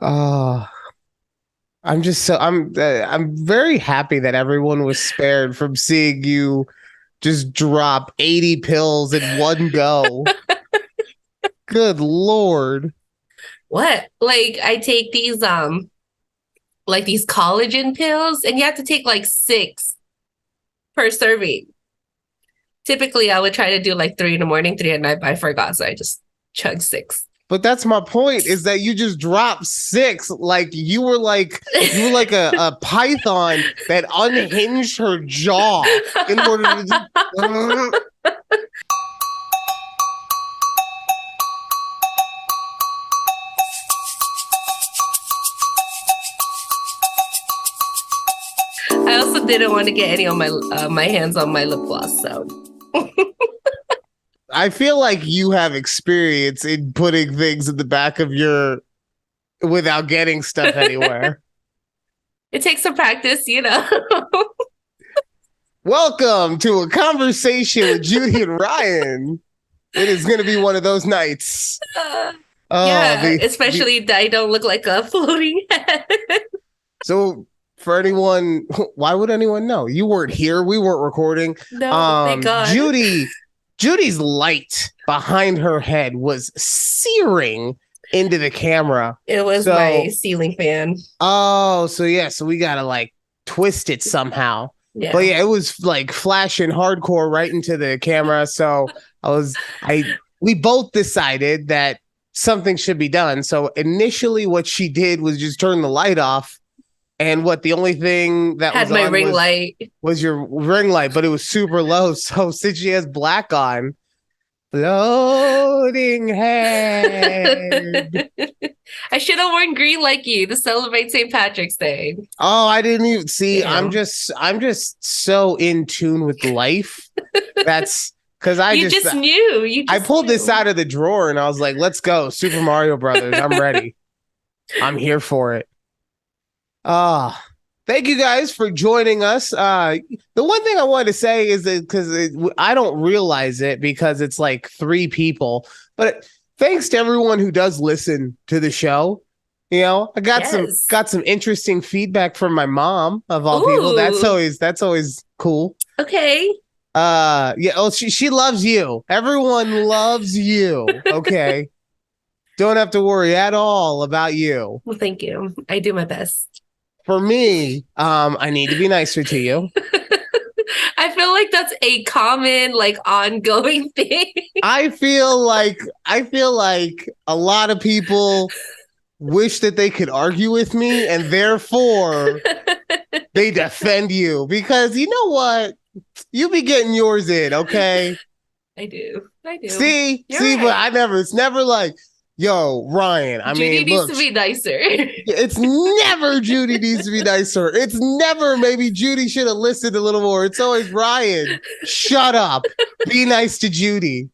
Oh, I'm very happy that everyone was spared from seeing you just drop 80 pills in one go. Good Lord. What? Like I take these like these collagen pills and you have to take like six per serving. Typically I would try to do like three in the morning, three at night, but I forgot. So I just chugged six. But that's my point is that you just dropped six. Like you were like a python that unhinged her jaw in order to just, I also didn't want to get any on my hands on my lip gloss. So I feel like you have experience in putting things in the back of your without getting stuff anywhere. it takes some practice, you know. Welcome to a conversation with Judy and Ryan. It is going to be one of those nights. Oh, Yeah, the especially that I don't look like a floating head. so for anyone, why would anyone know? You weren't here. We weren't recording. No, thank God. Judy's light behind her head was searing into the camera. It was my So, ceiling fan. so yeah, so we gotta like twist it somehow. But Yeah. yeah, it was like flashing hardcore right into the camera. So I we both decided that something should be done. So initially what she did was just turn the light off. And what the only thing that Had was my on ring light. was your ring light, but it was super low. So since she has black on, floating head. I should have worn green like you to celebrate St. Patrick's Day. Oh, I didn't even see. Damn. I'm just so in tune with life. That's because You just knew. You I just pulled this knew. out of the drawer and I was like, let's go. Super Mario Brothers. I'm ready. I'm here for it. Ah, thank you guys for joining us. The one thing I wanted to say is that because I don't realize it because it's like three people, but thanks to everyone who does listen to the show. You know, I Yes. got some interesting feedback from my mom of all people. Ooh. That's always cool. Okay. Yeah. Oh, she loves you. Everyone loves you. Okay. Don't have to worry at all about you. Well, thank you. I do my best. For me, I need to be nicer to you. I feel like that's a common, like, ongoing thing. I feel like a lot of people wish that they could argue with me and therefore they defend you because you know what? You be getting yours in, okay? I do. I do. See, You're but right. I never. It's never like, yo, Ryan. I Judy mean, needs look, to be nicer. it's never Judy needs to be nicer. It's never maybe Judy should have listened a little more. It's always Ryan. Shut up. Be nice to Judy.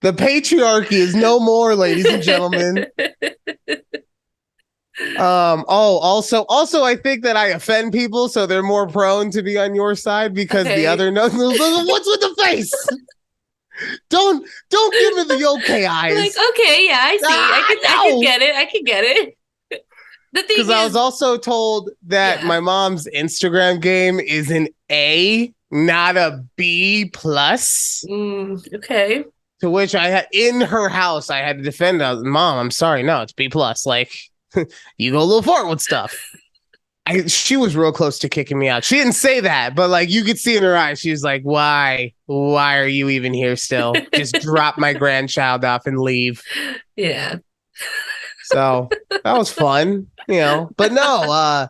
The patriarchy is no more, ladies and gentlemen. Also, I think that I offend people, so they're more prone to be on your side because the Okay. other no, what's with the face? Don't give me the okay Like, eyes. okay, yeah, I see. I can No, get it. I can get it. The thing because I was is, also told that yeah. my mom's Instagram game is an A, not a B plus. Okay. To which I had in her house, I had to defend. Mom, I'm sorry, no, it's B plus. Like you go a little far with stuff. She was real close to kicking me out. She didn't say that, but like you could see in her eyes, she was like, "Why? Why are you even here still? Just drop my grandchild off and leave." Yeah. So that was fun, you know. But no,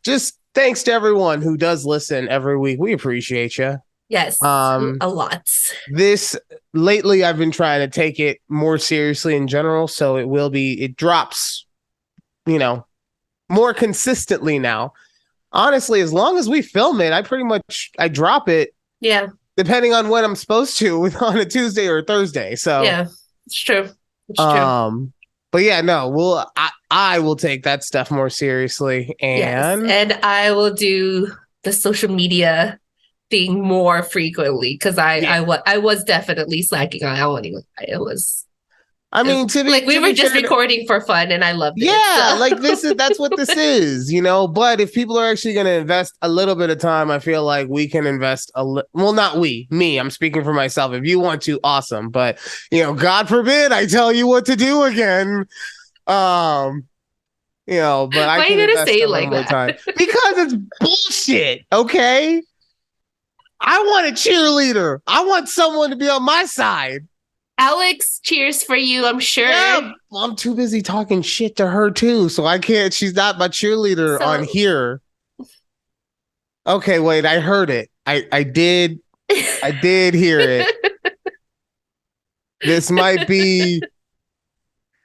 just thanks to everyone who does listen every week. We appreciate you. Yes. Um, A lot. this lately, I've been trying to take it more seriously in general, so it drops, you know, more consistently now. Honestly, as long as we film it, I drop it Yeah. depending on when I'm supposed to on a Tuesday or a Thursday. So Yeah. It's true. It's true. um but yeah, no, I will take that stuff more seriously Yes. and And I will do the social media thing more frequently because yeah. I was definitely slacking on. I won't even lie. It was. I mean, Like we to were be just fair, recording for fun and I loved it. yeah, So like that's what this is, you know. But if people are actually going to invest a little bit of time, I feel like we can invest well, not me. I'm speaking for myself. If you want to, awesome. But God forbid I tell you what to do again. Um, but I why are you can gonna invest say a it little like more that? time because it's bullshit. Okay, I want a cheerleader. I want someone to be on my side. Alex cheers for you, I'm sure. Yeah, I'm too busy talking shit to her too, so I can't. She's not my cheerleader on So here. Okay, wait, I heard it. I did hear it. This might be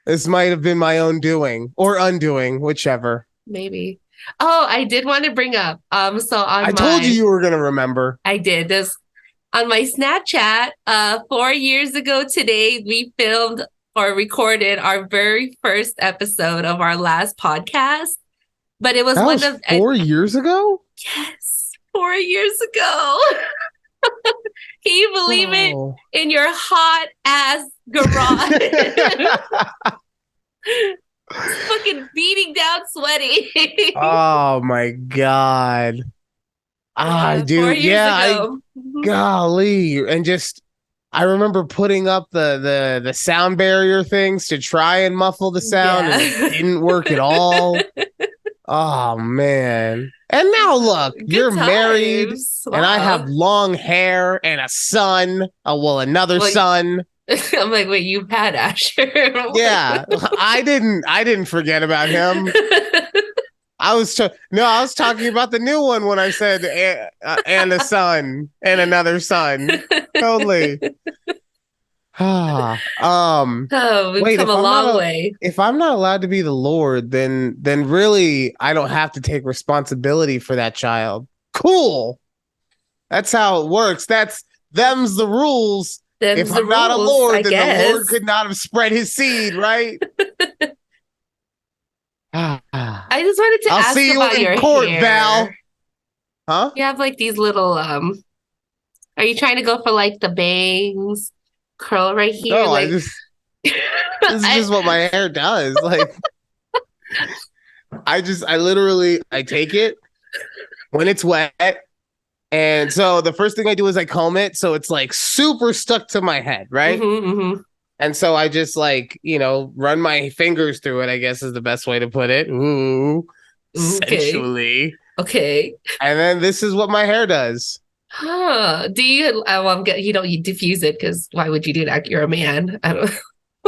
this might have been my own doing or undoing, whichever. maybe. Oh, I did want to bring up. So I on told my you were gonna remember. I did this on my Snapchat. 4 years ago today, we filmed or recorded our very first episode of our last podcast. But it was That one was of 4 years ago? yes, 4 years ago. Can you believe it? Oh. In your hot ass garage. Fucking beating down sweaty. Oh my god. Ah, Yeah, four dude. years Yeah, ago. Mhm. golly. And just I remember putting up the sound barrier things to try and muffle the sound, and it Yeah. didn't work at all. Oh man. And now look, Good you're married times. and I have Wow. long hair and a son. Oh, well, another Well, son. I'm like, wait, you've had Asher. Yeah. I didn't forget about him. I was talking about the new one when I said and a son and another son. Totally. Ah, Oh, we've wait, come a long way. if I'm not allowed to be the Lord, then really I don't have to take responsibility for that child. Cool. That's how it works. Them's the rules. If Them's the I'm not a rules, I Lord, then the guess. Lord could not have spread his seed, right? I just wanted to I'll ask see you about in your court, hair. Val. Huh? You have like these little are you trying to go for like the bangs curl right here? No, Like this is just what my hair does. Like I literally I take it when it's wet. And so the first thing I do is I comb it so it's like super stuck to my head, right? And so I just like, run my fingers through it, I guess is the best way to put it. Ooh, Okay. sensually. Okay. And then this is what my hair does. Huh. Do you you don't you diffuse it because why would you do that? You're a man. I don't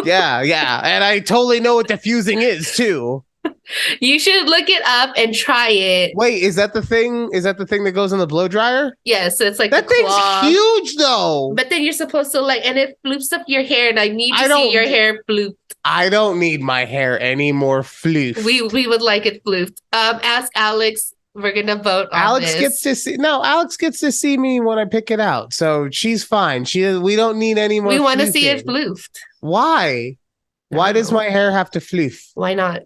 Yeah, yeah. And I totally know what diffusing is too. You should look it up and try it. Wait, is that the thing? Is that the thing that goes in the blow dryer? Yeah, so it's like That the thing's claw. huge though. But then you're supposed to like, and it floops up your hair, and I need to I don't see your hair floop. I don't need my hair any more floofed. We would like it flooped. Ask Alex. We're gonna vote on Alex this. gets to see Alex gets to see me when I pick it out. So she's fine. We don't need any more. We want to see it floofing. floofed. Why? Why does my hair have to floof? Why not?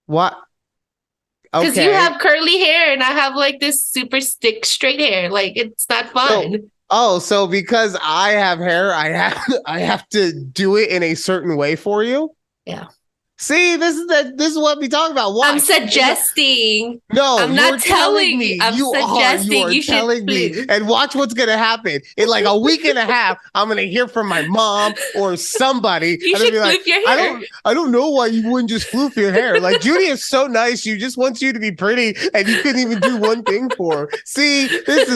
What? Because Okay. you have curly hair and I have like this super stick straight hair. Like it's not fun. So because I have hair, I have to do it in a certain way for you. Yeah. See, this is what we talk about. Why? I'm suggesting. No, I'm not telling you. I'm suggesting you should telling me. floof. And watch what's gonna happen. In like a week and a half, I'm gonna hear from my mom or somebody. You should floof your hair. I don't know why you wouldn't just floof your hair. Like Judy is so nice. She just wants you to be pretty, and you couldn't even do one thing for her. See, this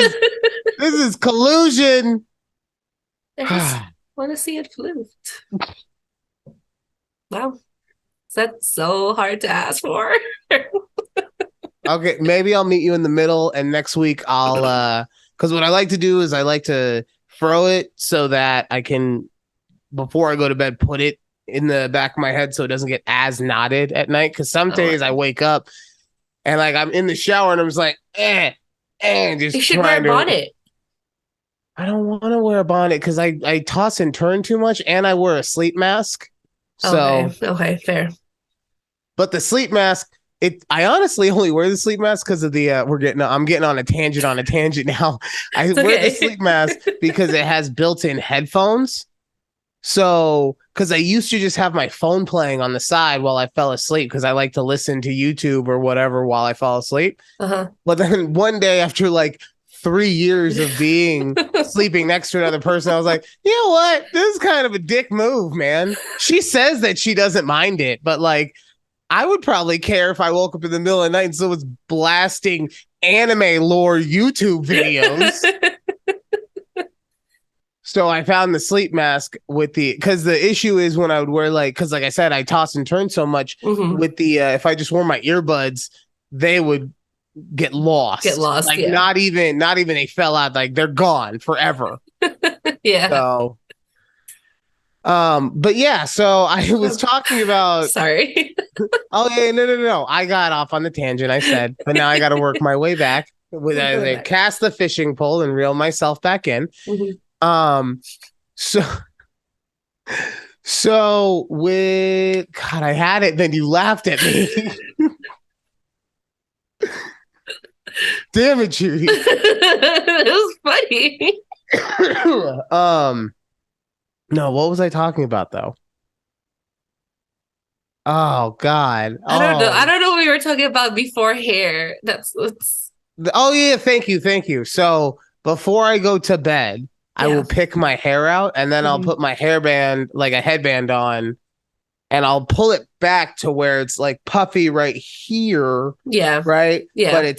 is collusion. I just want to see it floofed. Wow. That's so hard to ask for. Okay, maybe I'll meet you in the middle, and next week I'll because what I like to do is I like to throw it so that I can, before I go to bed, put it in the back of my head so it doesn't get as knotted at night. Because some days I wake up and like I'm in the shower and I'm just like, just you should wear a bonnet. I don't want to wear a bonnet because I toss and turn too much, and I wear a sleep mask. So okay, fair. But the sleep mask, I honestly only wear the sleep mask because of the I'm getting on a tangent now. I wear the sleep mask because it has built-in headphones. So, because I used to just have my phone playing on the side while I fell asleep, because I like to listen to YouTube or whatever while I fall asleep. Uh-huh. But then one day, after like 3 years of being sleeping next to another person, I was like, you know what? This is kind of a dick move, man. She says that she doesn't mind it, but like, I would probably care if I woke up in the middle of the night and someone was blasting anime lore YouTube videos. So I found the sleep mask with because the issue is when I would wear because like I said, I toss and turn so much Mhm. with if I just wore my earbuds, they would get Get lost. lost, Like yeah. not even they fell out, like they're gone forever. Yeah. So, but yeah, so I was talking about, Sorry. oh yeah, no. I got off on the tangent, I said, but now I got to work my way back with Going I back. cast the fishing pole and reel myself back in. Mhm. Um, so with God, I had it, then you laughed at me. Damn it, Judy. It was funny. No, what was I talking about though? Oh God. I don't know. I Oh. don't know what we were talking about before hair. That's Oh yeah, thank you. So before I go to bed, I yeah. will pick my hair out and then I'll Mhm. put my hairband, like a headband on, and I'll pull it back to where it's like puffy right here, Yeah. right? But Yeah.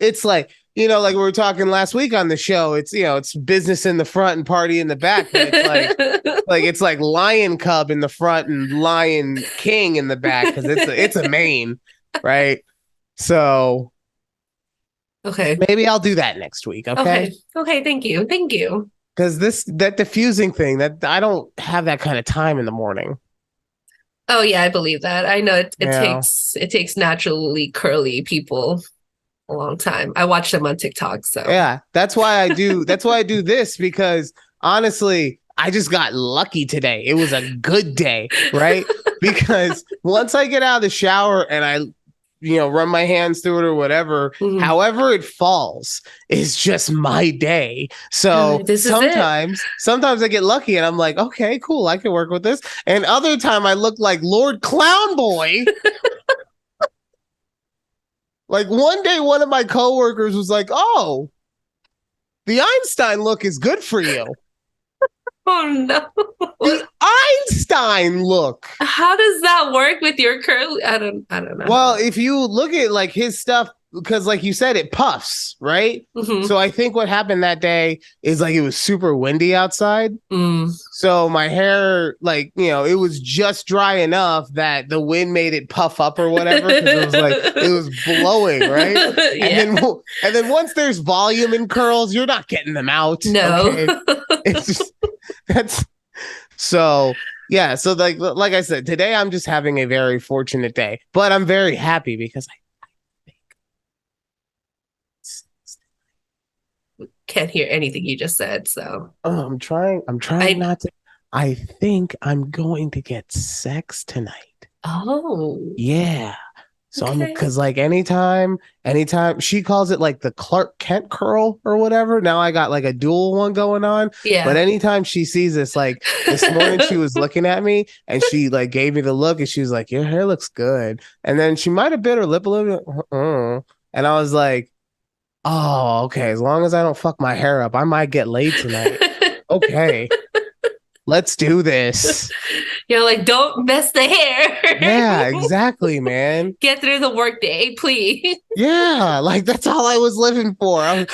it's like, like we were talking last week on the show, it's business in the front and party in the back, but it's it's like lion cub in the front and lion king in the back because it's a mane, right? So Okay. maybe I'll do that next week, Okay. okay? Okay. Thank you. Thank you. Because that diffusing thing, that I don't have that kind of time in the morning. Oh yeah, I believe that. I know it Yeah. takes naturally curly people a long time. I watch them on TikTok, so Yeah, that's why I do. That's why I do this because honestly, I just got lucky today. It was a good day, right? Because once I get out of the shower and I, run my hands through it or whatever, Mhm. however it falls is just my day. So This is it. sometimes I get lucky and I'm like, okay, cool, I can work with this. And other time I look like Lord Clown Boy. Like one day, one of my coworkers was like, "Oh, the Einstein look is good for you." Oh no. The Einstein look. How does that work with your curly? I don't know. Well, if you look at like his stuff, because like you said, it puffs, right? Mm-hmm. So I think what happened that day is like it was super windy outside. Mm. So my hair, like, it was just dry enough that the wind made it puff up or whatever because it was blowing, right? And Yeah. then once there's volume in curls, you're not getting them out. No. Okay. It's just that's so yeah. So like I said, today I'm just having a very fortunate day, but I'm very happy because Can't hear anything you just said, so I'm trying I not to. I think I'm going to get sex tonight. oh, Yeah. So I'm okay. because like anytime she calls it like the Clark Kent curl or whatever. Now I got like a dual one going on. But Yeah. anytime she sees this, like this morning she was looking at me and she like gave me the look and she was like, "Your hair looks good." And then she might have bit her lip a little bit. And I was like, "Oh, okay. As long as I don't fuck my hair up, I might get laid tonight." Okay, let's do this. You're like, don't mess the hair. Yeah, exactly, man. Get through the workday, please. Yeah, like that's all I was living for. I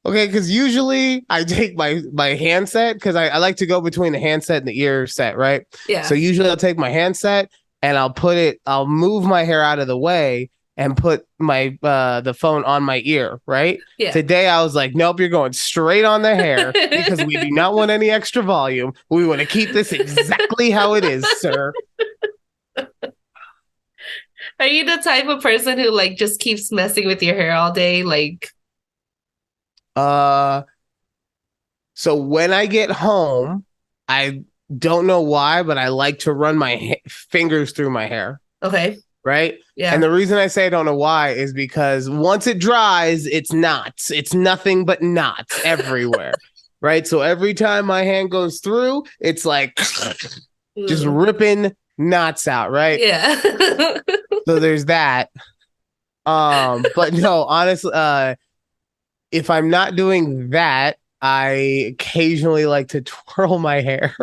okay, because usually I take my handset because I like to go between the handset and the ear set, right? So Yeah. usually I'll take my handset and I'll move my hair out of the way and put my the phone on my ear, right? Yeah. Today I was like, nope, you're going straight on the hair because we do not want any extra volume. We want to keep this exactly how it is, sir. Are you the type of person who like just keeps messing with your hair all day? Like, Uh, so when I get home, I don't know why, but I like to run my fingers through my hair, okay. right? And Yeah. the reason I say I don't know why is because once it dries, it's knots. It's nothing but knots everywhere. right? So every time my hand goes through, it's like just Mm. ripping knots out, right? Yeah. So there's that. But no, honestly, if I'm not doing that, I occasionally like to twirl my hair.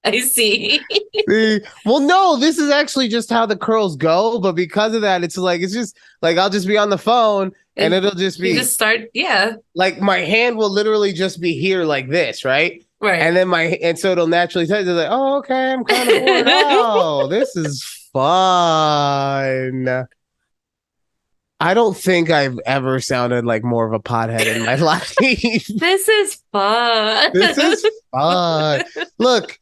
I see. Well, no, this is actually just how the curls go, but because of that, it's just like I'll just be on the phone and And it'll just you be just start, yeah. like my hand will literally just be here like this, right? Right. And then and so it'll naturally tell you like, oh, okay, I'm kind of bored. Oh, this is fun. I don't think I've ever sounded like more of a pothead in my life. This is fun. This is fun. Look,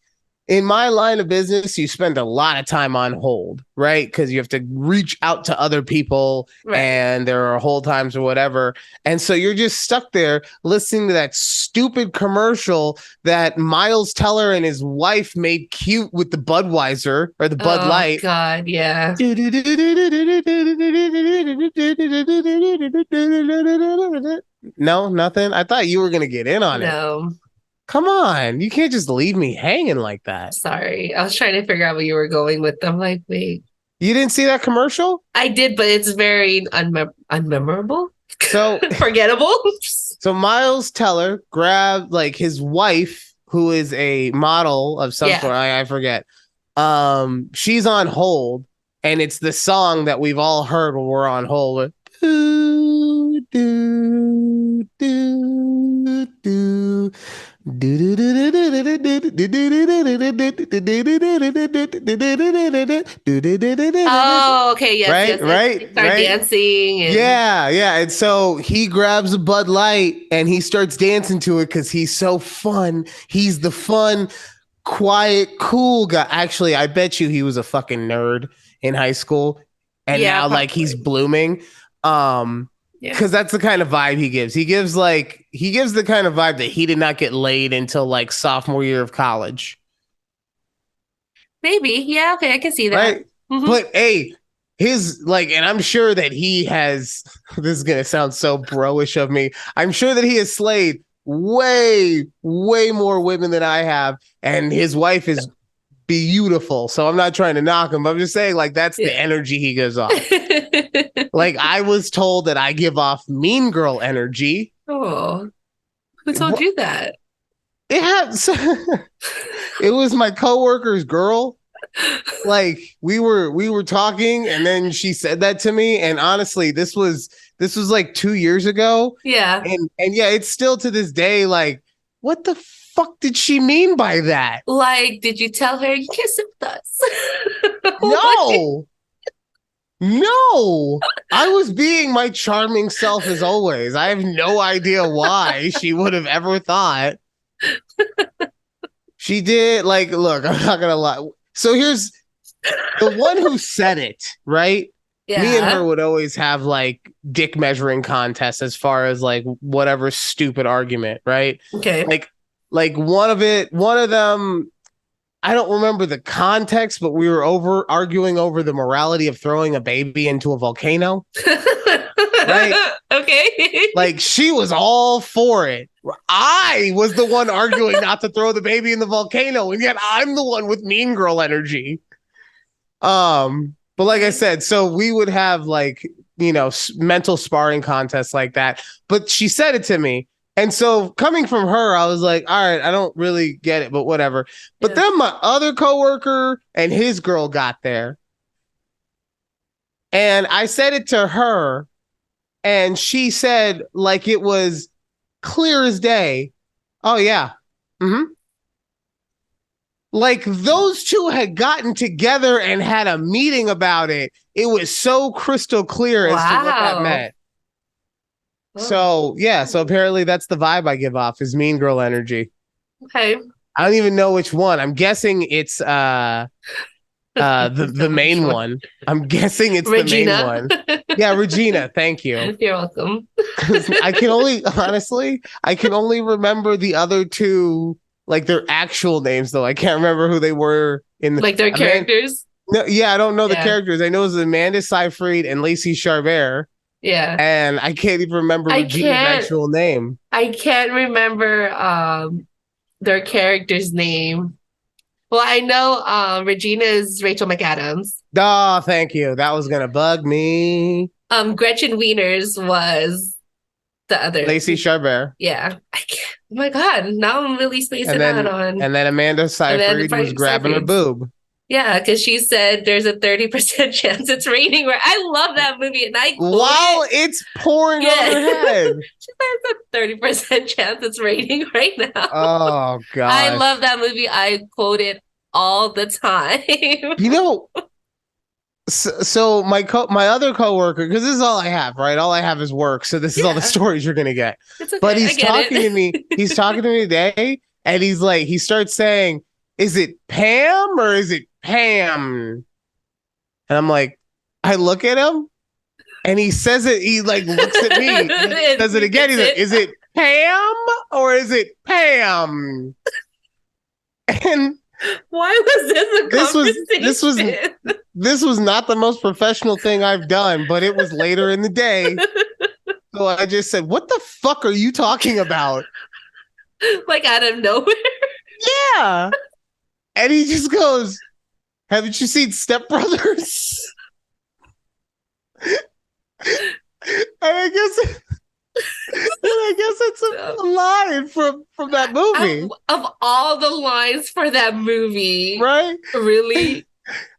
in my line of business, you spend a lot of time on hold, right? Because you have to reach out to other people Right. and there are hold times or whatever. And so you're just stuck there listening to that stupid commercial that Miles Teller and his wife made cute with the Budweiser or the Bud Oh Light. God, yeah. No, nothing. I thought you were going to get in on it. No, Come on. You can't just leave me hanging like that. sorry. I was trying to figure out where you were going with them. Like, wait. You didn't see that commercial? I did, but it's very unmemorable. So Forgettable. so Miles Teller grabbed like his wife, who is a model of some Yeah. sort. I forget. She's on hold, and it's the song that we've all heard when we're on hold. Do, do, do, do. Oh, okay. Yes, Right, yes. And right, they start right. dancing and Yeah, yeah. And so he grabs a Bud Light and he starts dancing to it because he's so fun. He's the fun, quiet, cool guy. Actually, I bet you he was a fucking nerd in high school. And yeah, now like he's probably. blooming. Yeah. Because that's the kind of vibe he gives. He gives the kind of vibe that he did not get laid until like sophomore year of college. Maybe. Yeah, okay, I can see that. Right. Hmm. But hey, his like, and I'm sure that he has, this is going to sound so bro-ish of me. I'm sure that he has slayed way, way more women than I have. And his wife is beautiful. So I'm not trying to knock him, but I'm just saying, like, that's the Yeah. energy he gives off. Like, I was told that I give off mean girl energy. Oh, who told you that? It has, it was my coworker's girl. Like we were talking and then she said that to me, and honestly this was like 2 years ago, Yeah. and yeah, it's still to this day like, what the fuck did she mean by that? Like, did you tell her you can't sit with us? No, no, I was being my charming self as always. I have no idea why she would have ever thought. She did. Like, look, I'm not gonna lie. So here's the one who said it, right? Me and her Yeah. would always have like dick measuring contests as far as like whatever stupid argument, right? Okay. Like one of them, I don't remember the context, but we were arguing over the morality of throwing a baby into a volcano. Right. Okay. Like she was all for it. I was the one arguing not to throw the baby in the volcano, and yet I'm the one with mean girl energy. But like I said, so we would have like, mental sparring contests like that. But she said it to me. And so coming from her, I was like, all right, I don't really get it, but whatever. But Yeah. then my other coworker and his girl got there. And I said it to her, and she said, like it was clear as day. Oh, yeah. Mm-hmm. Like those two had gotten together and had a meeting about it. It was so crystal clear as to what that Wow. meant. Oh, So yeah, so apparently that's the vibe I give off is mean girl energy. okay. I don't even know which one. I'm guessing it's the main one. I'm guessing it's the main Regina. one. Yeah, Regina, thank you. You're welcome. I can only remember the other two, like their actual names though. I can't remember who they were in Like their characters. No, yeah, I don't know the Yeah. characters. I know it was Amanda Seyfried and Lacey Chabert. Yeah. And I can't even remember I Regina's can't actual name. I can't remember their character's name. Well, I know Regina is Rachel McAdams. Oh, thank you. That was gonna bug me. Gretchen Wieners was the other. Lacey Chabert. Yeah. I can't, oh my God. Now I'm really And spacing out then on Amanda Seyfried was grabbing her Seyfried's. boob. Yeah, because she said there's a 30% chance it's raining. I love that movie, and I quote While it. it's pouring Yeah. on her head. She said there's a 30% chance it's raining right now. Oh I gosh. love that movie. I quote it all the time. You know, so my other coworker, because this is all I have, right? All I have is work. So this is all the Yeah. stories you're gonna get. It's okay. But I get it. he's talking to me today, and he starts saying, "Is it Pam or is it Pam?" And I'm like, I look at him, and he says it. He like looks at me, and then says it again. He's like, "Is it Pam or is it Pam?" And Why was this a conversation? this was not the most professional thing I've done, but it was later in the day. So I just said, "What the fuck are you talking about?" Like out of nowhere. Yeah. And he just goes, "Haven't you seen Step Brothers?" I guess it's a line from that movie. Of all the lines for that movie. Right? Really?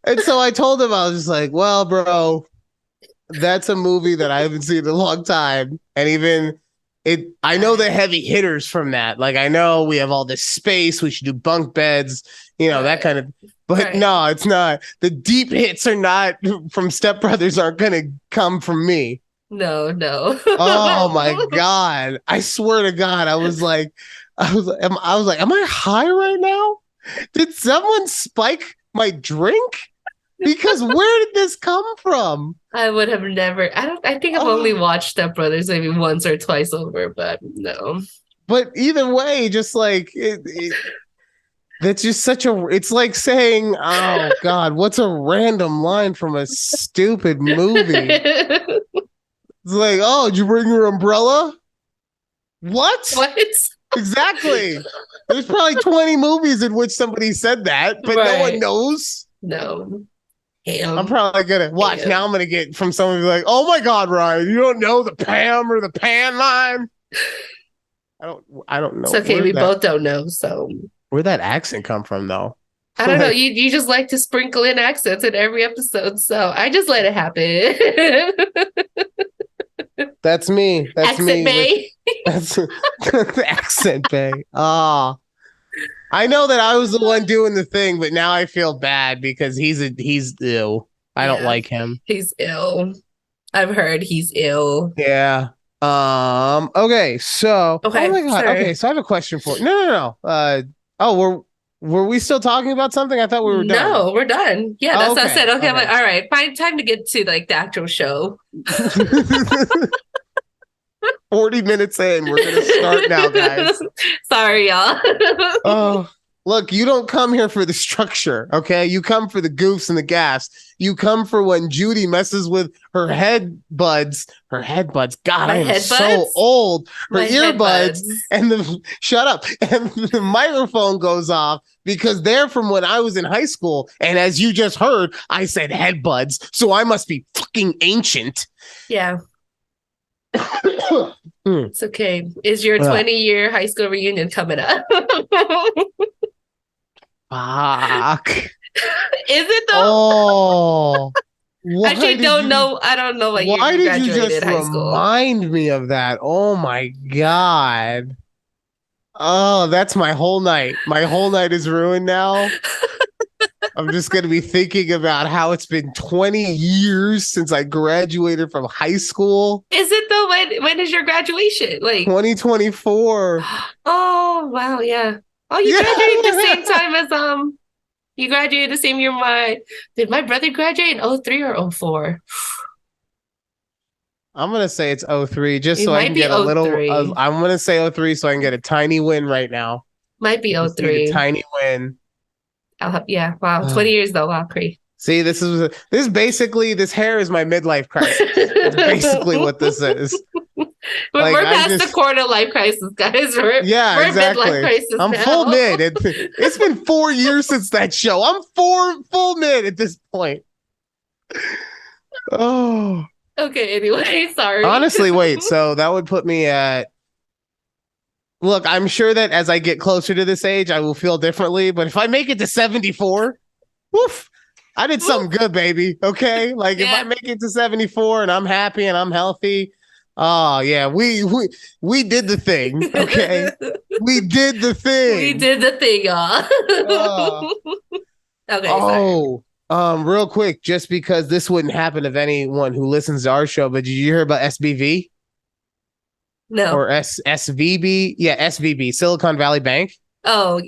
And so I told him, I was just like, "Well, bro, that's a movie that I haven't seen in a long time." And even I know the heavy hitters from that. Like, I know we have all this space, we should do bunk beds, that kind of, but no, it's not. The deep hits are not from Step Brothers, aren't gonna come from me. No. Oh my God. I swear to God, I was like, am I high right now? Did someone spike my drink? Because where did this come from? I would have never. I think I've only watched Step Brothers maybe once or twice over, but no. But either way, just like that's just such a. It's like saying, "Oh God, what's a random line from a stupid movie?" It's like, "Oh, did you bring your umbrella?" What? What? Exactly. There's probably 20 movies in which somebody said that, but no one knows. No. I'm probably gonna watch. Now I'm gonna get from someone like, "Oh my God, Ryan, you don't know the Pam or the Pan line?" I don't know. It's okay. We both don't know. So where'd that accent come from, though? I don't know. You just like to sprinkle in accents in every episode, so I just let it happen. That's me. That's accent me. Bay. That's accent Bay. Ah. I know that I was the one doing the thing, but now I feel bad because he's ill. I don't like him. He's ill. I've heard he's ill. Yeah. Okay. So. Okay. Oh my God. Sorry. Okay. So I have a question for you. No. Oh, were we still talking about something? I thought we were done. No, we're done. Yeah, that's what I said. Okay. I'm like, all right. Fine. Time to get to like the actual show. 40 minutes in, we're gonna start now, guys. Sorry, y'all. Oh, look, you don't come here for the structure, okay? You come for the goofs and the gas. You come for when Judy messes with her head buds. God, I am so old. Her earbuds and shut up. And the microphone goes off because they're from when I was in high school. And as you just heard, I said headbuds, so I must be fucking ancient. Yeah. It's okay. Is your 20-year high school reunion coming up? Fuck. Is it though? Oh. I actually don't know. I don't know what year you graduated high school. Why did you just remind me of that? Oh my God. Oh, that's my whole night. My whole night is ruined now. I'm just going to be thinking about how it's been 20 years since I graduated from high school. Is it though? When is your graduation? Like 2024. Oh, wow. Yeah. Oh, you graduated the same time as you graduated the same year did my brother graduate in 03 or 04? I'm going to say it's 03 just so I can get a little. I'm going to say 03 so I can get a tiny win right now. Might be 03. A tiny win. Yeah. Wow. 20 years though. Wow. Crazy. See, this basically this hair is my midlife crisis. It's basically what this is. We're, Like we're I past the just quarter life crisis, guys. We're yeah, we're midlife exactly. crisis I'm full now. mid. It's been 4 years since that show. I'm full mid at this point. Oh, Okay, anyway, sorry. honestly, wait. So that would put me at. Look, I'm sure that as I get closer to this age, I will feel differently. But if I make it to 74, woof, I did something good, baby. Okay, like if I Yeah. make it to 74 and I'm happy and I'm healthy, oh yeah, we did the thing. Okay, we did the We thing. did the thing, y'all. Uh, Okay, sorry. oh, real quick, just because this wouldn't happen of anyone who listens to our show, but did you hear about SBV No. or SVB? Yeah, SVB, Silicon Valley Bank. Oh,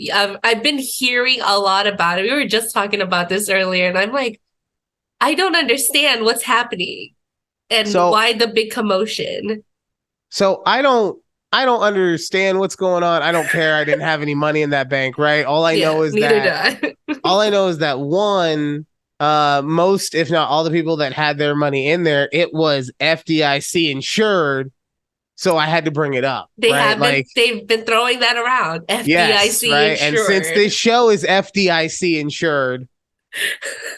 I've been hearing a lot about it. We were just talking about this earlier, and I'm like, I don't understand what's happening and So why the big commotion. So I don't understand what's going on. I don't care. I didn't have any money in that bank, right? Yeah, neither do I. All I know is that one most if not all the people that had their money in there, it was FDIC insured, so I had to bring it up, right? Like They've been throwing that around. yes, FDIC right? And since insured. this show is FDIC insured,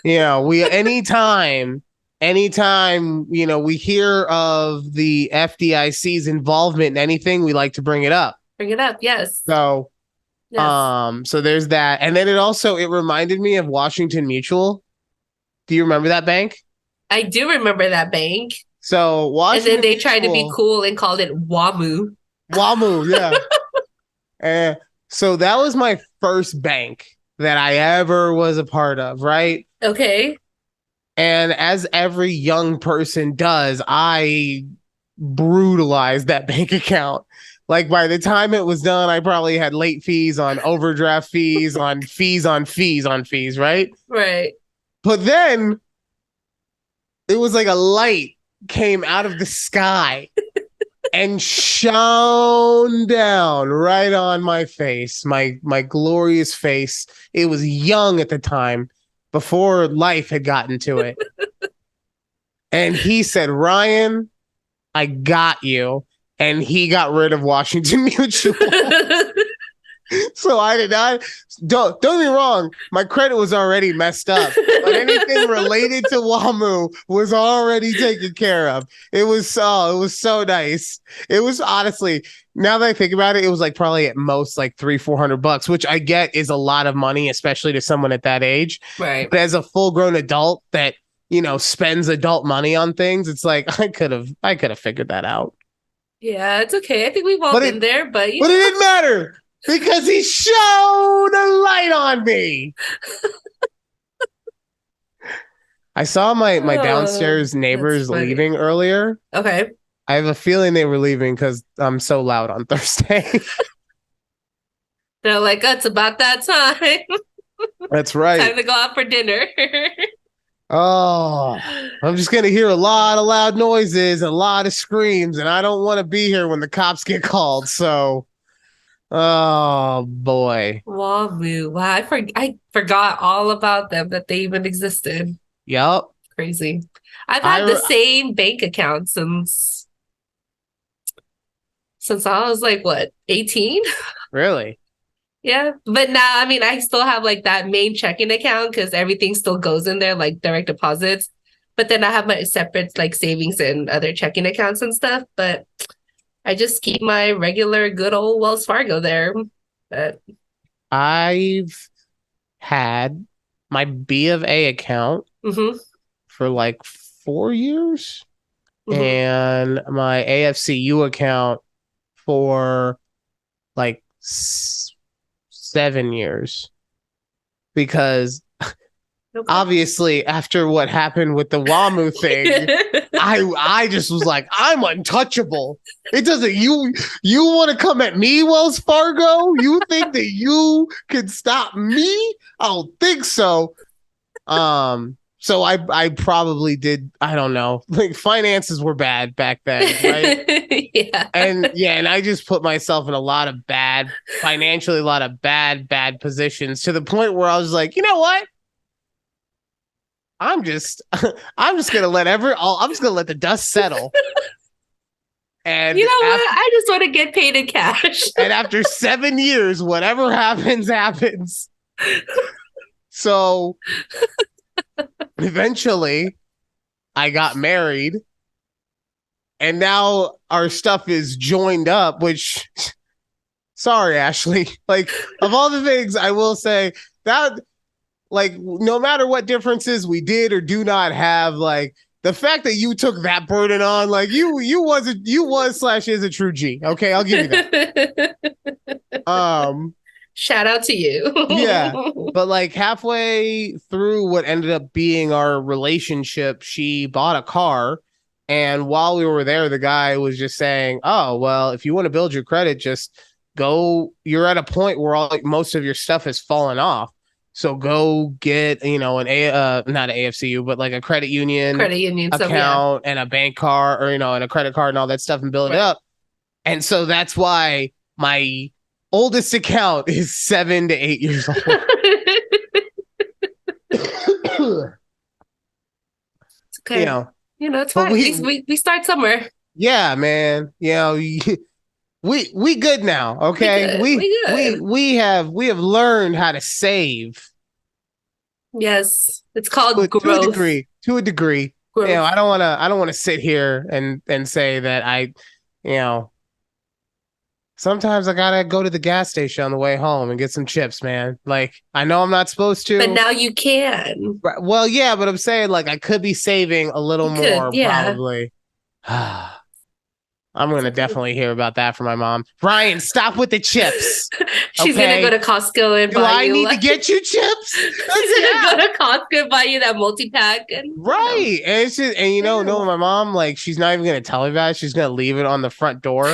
we anytime, we hear of the FDIC's involvement in anything, we like to bring it up. Bring it up. Yes. So, Yes. so there's that. And then it reminded me of Washington Mutual. Do you remember that bank? I do remember that bank. So And then Washington they tried to be Mutual, cool and called it WAMU. WAMU, yeah. And so that was my first bank that I ever was a part of, right? Okay. And as every young person does, I brutalized that bank account. Like by the time it was done, I probably had late fees on overdraft fees, on fees, on fees, on fees, right? Right. But then it was like a light came out of the sky and shone down right on my face, my glorious face. It was young at the time, before life had gotten to it. And he said, Ryan, I got you. And he got rid of Washington Mutual. So I did not. Don't get me wrong. My credit was already messed up, but anything related to WAMU was already taken care of. It was so nice. It was honestly, now that I think about it, it was like probably at most like $300-400, which I get is a lot of money, especially to someone at that age. Right. But as a full grown adult that spends adult money on things, it's like I could have figured that out. Yeah, it's okay. I think we've all been there, but it didn't matter. Because he shone a light on me. I saw my downstairs neighbors leaving earlier. Okay. I have a feeling they were leaving because I'm so loud on Thursday. They're like, it's about that time. That's right. Time to go out for dinner. Oh, I'm just going to hear a lot of loud noises, a lot of screams, and I don't want to be here when the cops get called. So... oh boy. WAMU. Wow, I forgot all about them, that they even existed. Yep. Crazy. I've had the same bank account since I was like, what, 18? Really? Yeah. But now, I mean, I still have like that main checking account because everything still goes in there, like direct deposits. But then I have my separate like savings and other checking accounts and stuff. But I just keep my regular good old Wells Fargo there. But I've had my B of A account for like 4 years and my AFCU account for like 7 years. Because obviously after what happened with the WAMU thing, I just was like, I'm untouchable. It doesn't you want to come at me, Wells Fargo? You think that you can stop me? I don't think so. So I probably did, I don't know. Like finances were bad back then, right? Yeah. And I just put myself in a lot of bad positions to the point where I was like, you know what? I'm just I'm just gonna let I'm just gonna let the dust settle. And you know what? I just want to get paid in cash. And after 7 years, whatever happens, happens. So eventually I got married. And now our stuff is joined up, which sorry, Ashley. Like, of all the things I will say that, like, no matter what differences we did or do not have, like, the fact that you took that burden on, like, you was / is a true G. Okay, I'll give you that. Shout out to you. Yeah, but like halfway through what ended up being our relationship, she bought a car. And while we were there, the guy was just saying, "Oh, well, if you want to build your credit, just go. You're at a point where most of your stuff has fallen off. So go get, not an AFCU, but like a credit union account and a bank card, or, and a credit card and all that stuff, and build it up." And so that's why my oldest account is 7 to 8 years old. It's okay. It's fine. We start somewhere. Yeah, man. We good now. Okay. We have learned how to save. Yes. It's called growth. To a degree. Growth. I don't want to sit here and say that sometimes I gotta go to the gas station on the way home and get some chips, man. Like, I know I'm not supposed to. But now you can. Well, yeah, but I'm saying, like, I could be saving a little more, probably. I'm going to definitely hear about that from my mom. Ryan, stop with the chips. She's going to go to Costco and buy you. Do I need to get you chips? She's going to go to Costco and buy you that multi-pack. Right. And it's just, no, my mom, like, she's not even going to tell me about it. She's going to leave it on the front door.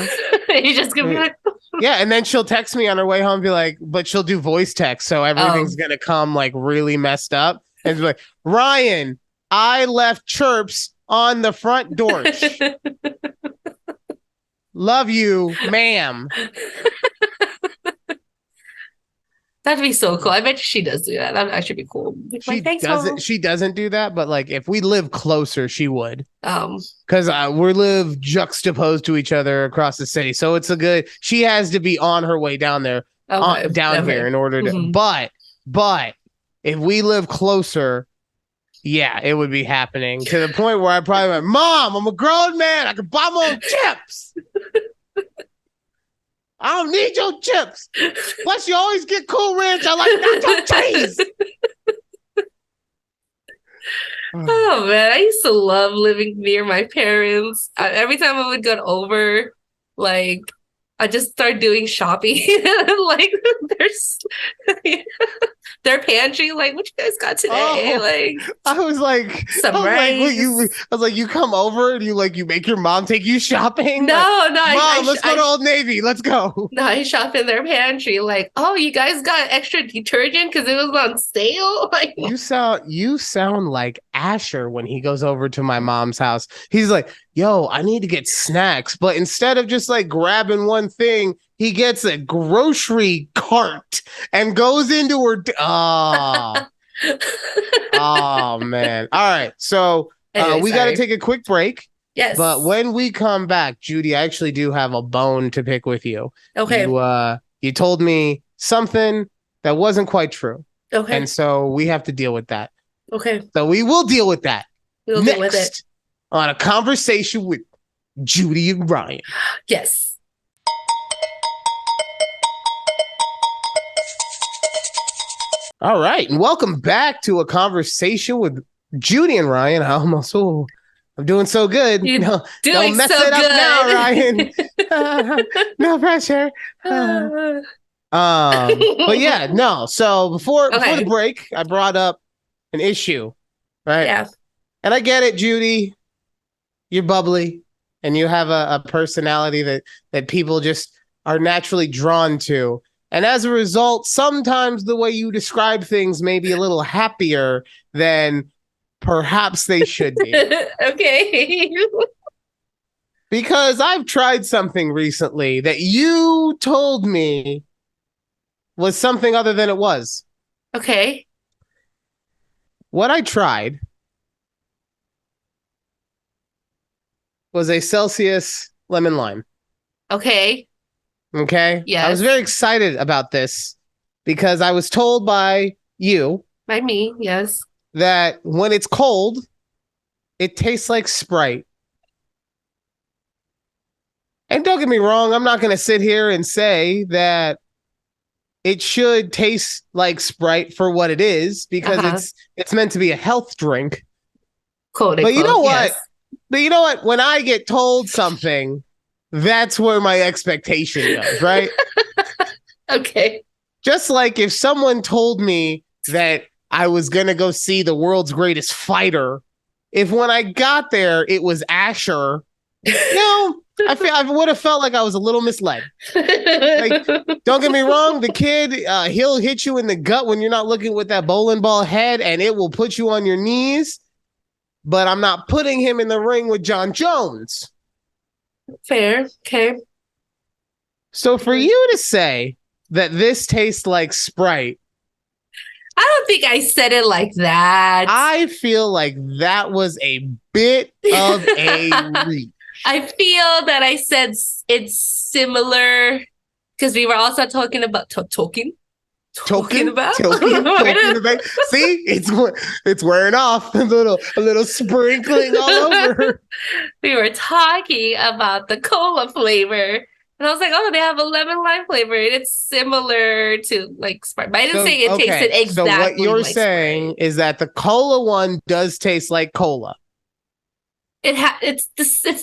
You're just going to be like... Yeah, and then she'll text me on her way home and be like, but she'll do voice text. So everything's going to come, like, really messed up. And be like, Ryan, I left chirps on the front porch. Love you, ma'am. That'd be so cool. I bet she does do that. That should be cool. She doesn't do that, but like if we live closer, she would. Because we live juxtaposed to each other across the city, so it's she has to be on her way down there, here in order to. But if we live closer, yeah, it would be happening to the point where I probably went, Mom, I'm a grown man. I can buy my own chips. I don't need your chips. Plus, you always get Cool Ranch. I like nacho cheese. Oh, man. I used to love living near my parents. Every time I would go over, like, I just start doing shopping. Like, their pantry, like, what you guys got today? Like, I was like, some rice. You come over and you make your mom take you shopping? No, Mom, let's go to Old Navy. Let's go. No, I shop in their pantry. Like, oh, you guys got extra detergent because it was on sale? Like, you sound like Asher when he goes over to my mom's house. He's like, yo, I need to get snacks. But instead of just like grabbing one thing, he gets a grocery cart and goes into her. Oh, man. All right. So we got to take a quick break. Yes. But when we come back, Judy, I actually do have a bone to pick with you. Okay. You told me something that wasn't quite true. Okay. And so we have to deal with that. Okay. So we will deal with that. We'll deal with it on a conversation with Judy and Ryan. Yes. All right. And welcome back to a conversation with Judy and Ryan. I'm doing so good. Don't mess it up now, Ryan. No pressure. But yeah, no. So before the break, I brought up an issue, right? Yeah. And I get it, Judy. You're bubbly and you have a personality that people just are naturally drawn to. And as a result, sometimes the way you describe things may be a little happier than perhaps they should be. Okay. Because I've tried something recently that you told me was something other than it was. Okay. What I tried was a Celsius lemon lime. Okay. Okay. I was Yes. very excited about this because I was told by you By me. Yes. that when it's cold, it tastes like Sprite. And don't get me wrong, I'm not going to sit here and say that it should taste like Sprite for what it is because Uh-huh. it's meant to be a health drink. Quote But you unquote. know what? Yes. But you know what? When I get told something, that's where my expectation goes, right? Okay. Just like if someone told me that I was going to go see the world's greatest fighter, if when I got there it was Asher, I would have felt like I was a little misled. Like, don't get me wrong, the kid, he'll hit you in the gut when you're not looking with that bowling ball head, and it will put you on your knees. But I'm not putting him in the ring with John Jones. Fair. Okay. So for you to say that this tastes like Sprite, I don't think I said it like that. I feel like that was a bit of a reach. I feel that I said it's similar because we were also talking about talking about. See, it's wearing off a little sprinkling all over. We were talking about the cola flavor. And I was like, oh, they have a lemon lime flavor. And it's similar to like Sprite. But I didn't say it tasted exactly so what you're like saying Sprite. is that the cola one does taste like cola. It's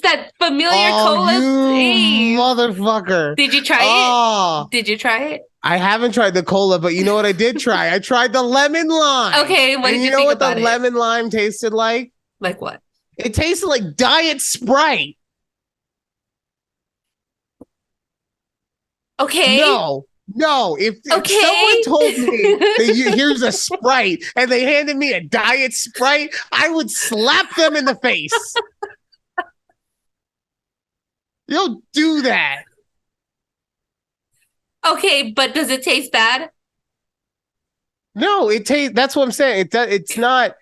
that familiar cola. You motherfucker. Did you try it? Did you try it? I haven't tried the cola, but you know what I did try? I tried the lemon lime. Okay, what did you know think what about the lemon lime tasted like? Like what? It tasted like Diet Sprite. Okay. No. If someone told me that here's a Sprite and they handed me a Diet Sprite, I would slap them in the face. You don't do that. Okay, but does it taste bad? No, it tastes. That's what I'm saying. It's not.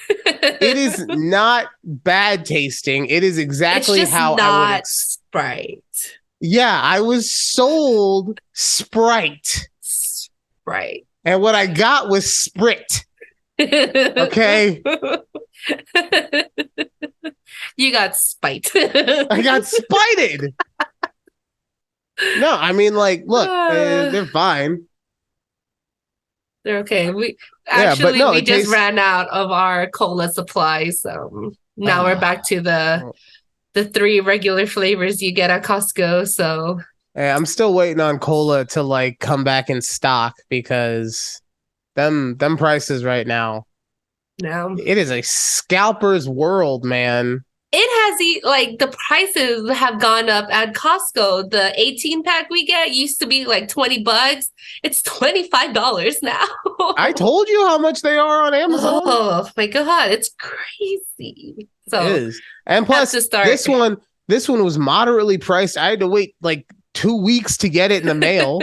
It is not bad tasting. It is exactly it's just how not I would. Sprite. Yeah, I was sold Sprite. Sprite. And what I got was Sprit. Okay. You got spite. I got spited. No, I mean, like, look, they're fine. They're okay. We just ran out of our cola supply, so now we're back to the 3 regular flavors you get at Costco. So I'm still waiting on cola to like come back in stock because them prices right now. No, it is a scalper's world, man. It has like the prices have gone up at Costco. The 18-pack we get used to be like $20. It's $25 now. I told you how much they are on Amazon. Oh my god, it's crazy. So it is. And plus this one was moderately priced. I had to wait like 2 weeks to get it in the mail.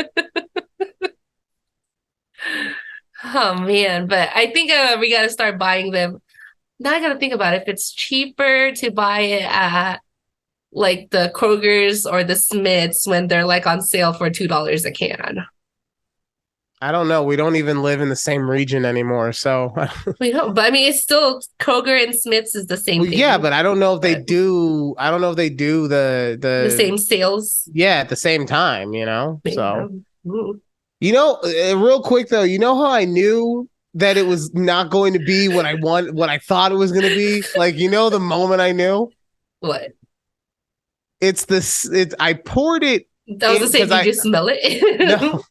Oh man, but I think we got to start buying them. Now I got to think about it. If it's cheaper to buy it at like the Kroger's or the Smiths when they're like on sale for $2 a can. I don't know. We don't even live in the same region anymore, so we don't. But I mean, it's still Kroger and Smiths is the same thing. Yeah, but I don't know if they do. I don't know if they do the same sales. Yeah, at the same time. You know, maybe. So. You know, real quick though, you know how I knew that it was not going to be what I thought it was going to be? Like, you know, the moment I knew? What? I poured it. That was the same. Did you smell it?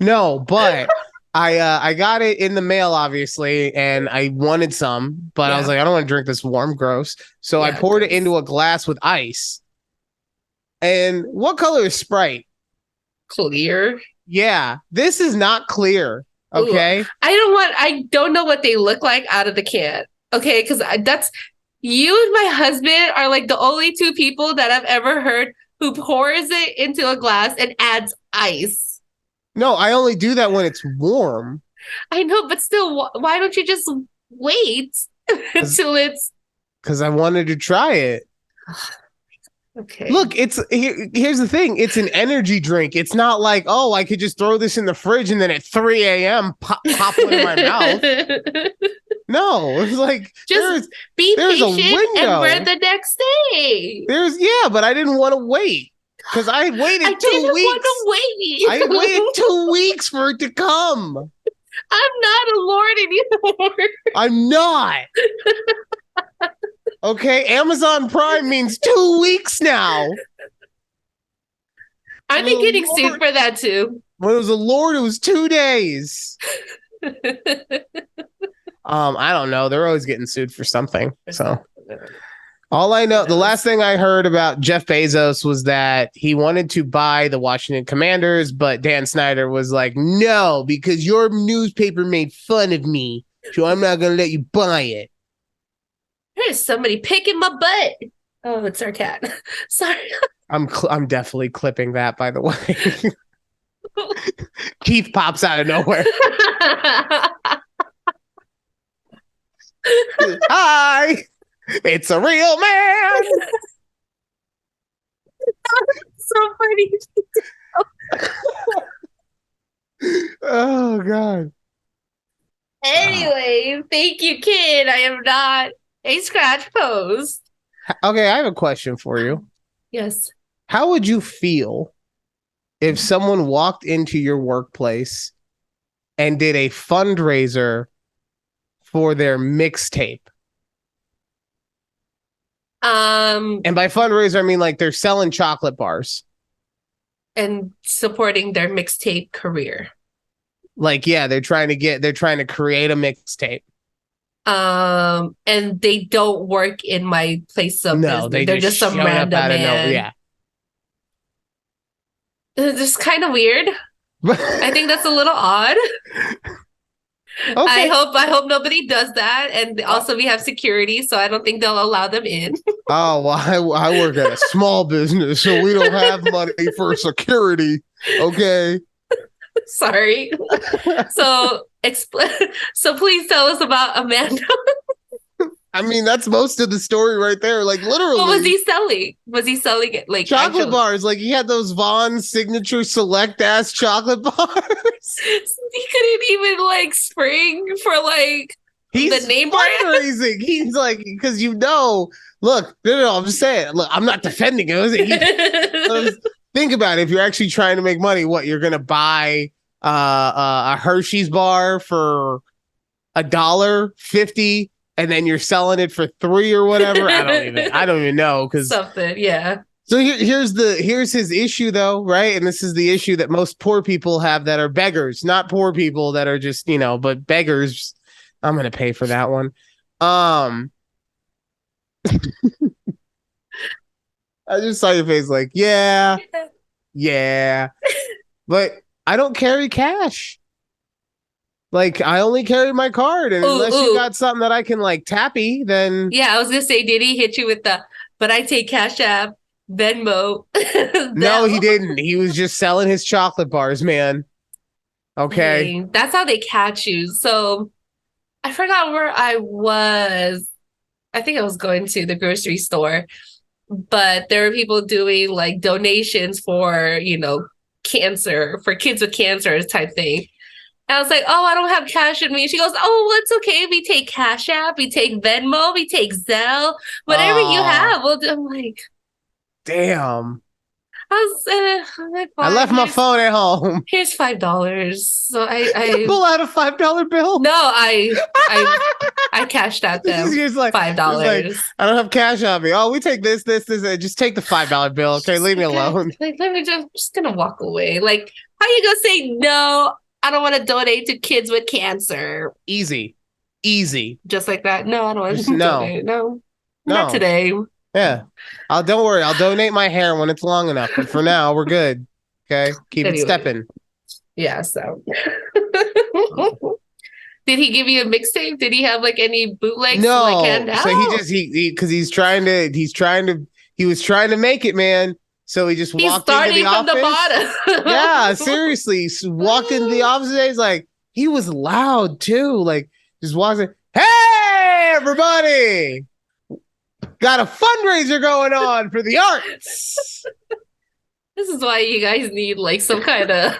No, but I got it in the mail, obviously, and I wanted some, but I was like, I don't want to drink this warm, gross. So I poured it into a glass with ice. And what color is Sprite? Clear. Yeah, this is not clear. Okay. Ooh, I don't know what they look like out of the can. Okay, because that's you and my husband are like the only 2 people that I've ever heard who pours it into a glass and adds ice. No, I only do that when it's warm. I know, but still, why don't you just wait until it's? Because I wanted to try it. Okay. Look, here's the thing. It's an energy drink. It's not like, oh, I could just throw this in the fridge and then at 3 a.m. pop one in my mouth. No, it's like Just be there's a patient and wear window. the next day. But I didn't want to wait because I had waited I 2 didn't want weeks. to wait. I had waited 2 weeks for it to come. I'm not a lord anymore. I'm not. Okay, Amazon Prime means 2 weeks now. Are they getting sued for that too? When it was a lord, it was 2 days. I don't know. They're always getting sued for something. So all I know, the last thing I heard about Jeff Bezos was that he wanted to buy the Washington Commanders, but Dan Snyder was like, no, because your newspaper made fun of me. So I'm not going to let you buy it. There's somebody picking my butt. Oh, it's our cat. Sorry. I'm definitely clipping that, by the way. Keith pops out of nowhere. Hi, it's a real man. So funny. Oh God. Anyway, thank you, kid. I am not a scratch post. Okay, I have a question for you. Yes. How would you feel if someone walked into your workplace and did a fundraiser for their mixtape? And by fundraiser, I mean like they're selling chocolate bars. And supporting their mixtape career. Like, yeah, they're trying to create a mixtape. And they don't work in my place of business. They're just some random man. Yeah. It's just kind of weird. I think that's a little odd. Okay. I hope nobody does that. And also we have security, so I don't think they'll allow them in. Oh, well, I work at a small business, so we don't have money for security. Okay. Sorry. So please tell us about Amanda. I mean, that's most of the story right there. Like, literally. What was he selling? Was he selling it like chocolate bars? Like, he had those Vaughn's signature select ass chocolate bars. He couldn't even like spring for like the name fundraising. He's like, because look, no, I'm just saying. Look, I'm not defending it. Think about it. If you're actually trying to make money, what you're gonna buy a Hershey's bar for $1.50. And then you're selling it for $3 or whatever. I don't even know because something. Yeah. So here's his issue though, right? And this is the issue that most poor people have that are beggars, not poor people that are just but beggars. I'm gonna pay for that one. I just saw your face, like yeah, but I don't carry cash. Like, I only carry my card, and unless you got something that I can, like, tappy, then... Yeah, I was going to say, did he hit you with but I take Cash App, Venmo? No, he didn't. He was just selling his chocolate bars, man. Okay? Dang, that's how they catch you. So, I forgot where I was. I think I was going to the grocery store, but there were people doing, like, donations for, cancer, for kids with cancer type thing. And I was like, oh, I don't have cash in me. She goes, oh, well, it's okay. We take Cash App, we take Venmo, we take Zelle, whatever you have. Well, I'm like, damn. I'm like, I left my phone at home. Here's $5. So I pull out a $5 bill. No, I cashed out them like, $5. Like, I don't have cash on me. Oh, we take this. Just take the $5 bill. Okay, leave me alone. Like, I'm just gonna walk away. Like, how you gonna say no? I don't want to donate to kids with cancer. Easy. Just like that. No, I don't want to donate. No, not today. Yeah. Don't worry. I'll donate my hair when it's long enough. But for now, we're good. Okay. Keep it stepping. Yeah. So, did he give you a mixtape? Did he have like any bootlegs? No. Like, so because he was trying to make it, man. So he just walked into the office. From the bottom. Yeah, seriously. Walked into the office today. He's like, he was loud too. Like, just walks in. Hey, everybody. Got a fundraiser going on for the arts. This is why you guys need like some kind of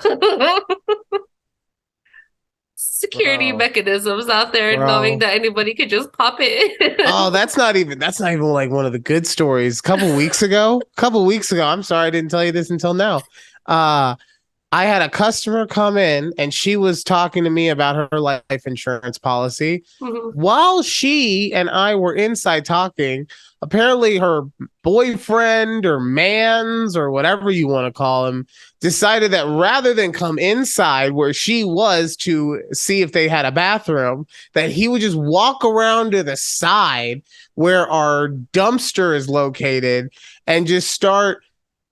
security Bro, mechanisms out there, knowing bro. that anybody could just pop Oh, it. that's not even like one of the good stories. Couple weeks ago, I'm sorry I didn't tell you this until now. Uh I had a customer come in and she was talking to me about her life insurance policy. Mhm. While she and I were inside talking, apparently her boyfriend or man's or whatever you want to call him decided that rather than come inside where she was to see if they had a bathroom, that he would just walk around to the side where our dumpster is located and just start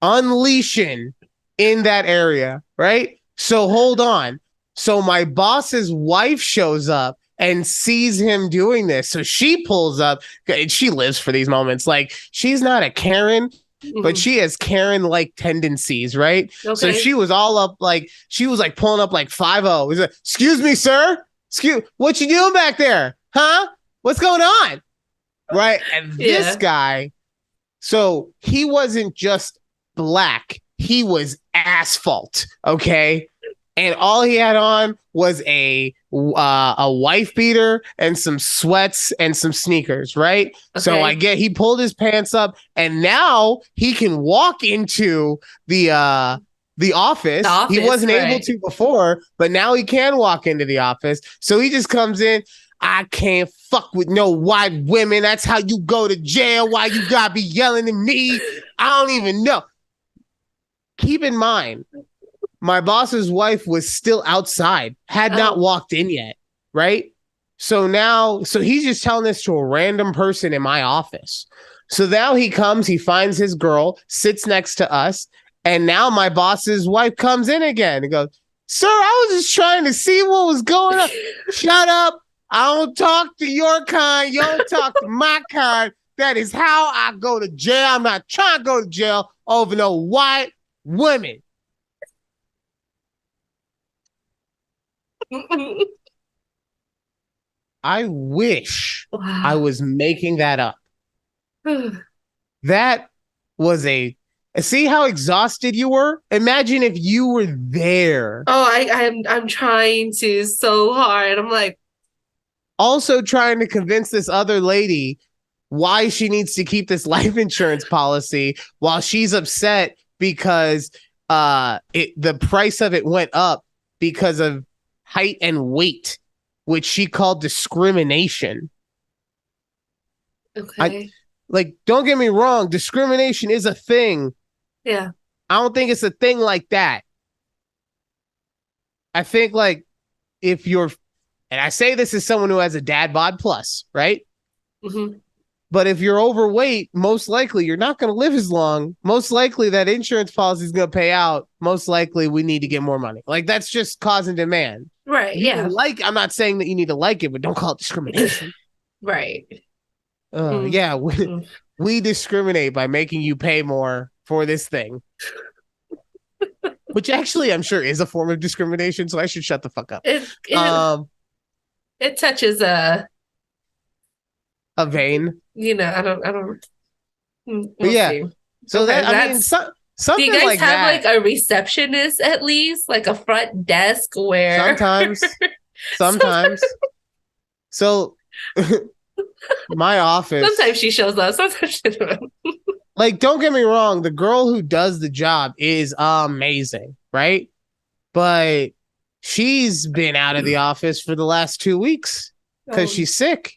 unleashing in that area, right? So hold on. So my boss's wife shows up and sees him doing this. So she pulls up. She lives for these moments. Like she's not a Karen, but Mhm. she has Karen like tendencies, right? So Okay. she was all up like she was like pulling up like 5-0. He's like, excuse me, sir. Excuse what you doing back there? Huh? What's going on? Right. And this Yeah. guy, so he wasn't just black, he was asphalt. Okay. And all he had on was a wife beater and some sweats and some sneakers, right? So I Okay. get he pulled his pants up and now he can walk into the The office. He office, wasn't able right? to before, but now he can walk into the office. So he just comes in. I can't fuck with no white women. That's how you go to jail. Why you gotta be yelling at me? I don't even know. Keep in mind, my boss's wife was still outside, had not Oh. walked in yet, right? So he's just telling this to a random person in my office. So now he comes, he finds his girl, sits next to us, and now my boss's wife comes in again and goes, "Sir, I was just trying to see what was going on." Shut up. I don't talk to your kind. You don't talk to my kind. That is how I go to jail. I'm not trying to go to jail over no white women. I wish I Wow. was making that up. That was a see how exhausted you were? Imagine if you were there. Oh, I'm trying to so hard. I'm like, Also trying to convince this other lady why she needs to keep this life insurance policy while she's upset because the price of it went up because of height and weight, which she called discrimination. I okay. like don't get me wrong, discrimination is a thing. Yeah. I don't think it's a thing like that. I think like if you're and I say this as someone who has a dad bod plus, right? Hmm. But if you're overweight, most likely you're not going to live as long. Most likely that insurance policy is going to pay out. Most likely we need to get more money. Like that's just cause and demand. Right. You can Yeah. like, I'm not saying that you need to like it, but don't call it discrimination. Right. Mm. Yeah, Mm. we discriminate by making you pay more for this thing, which actually I'm sure is a form of discrimination. So I should shut the fuck up. It Um, it touches a vein, I don't but we'll yeah. see. So Okay, that I mean, that's do you something guys like have like that. a receptionist at least, like a front desk where Sometimes, sometimes, sometimes. So my sometimes office, she shows up, sometimes she doesn't. like, don't get me wrong, the girl who does the job is amazing, right? But she's been out of the office for the last 2 weeks because Um, she's sick.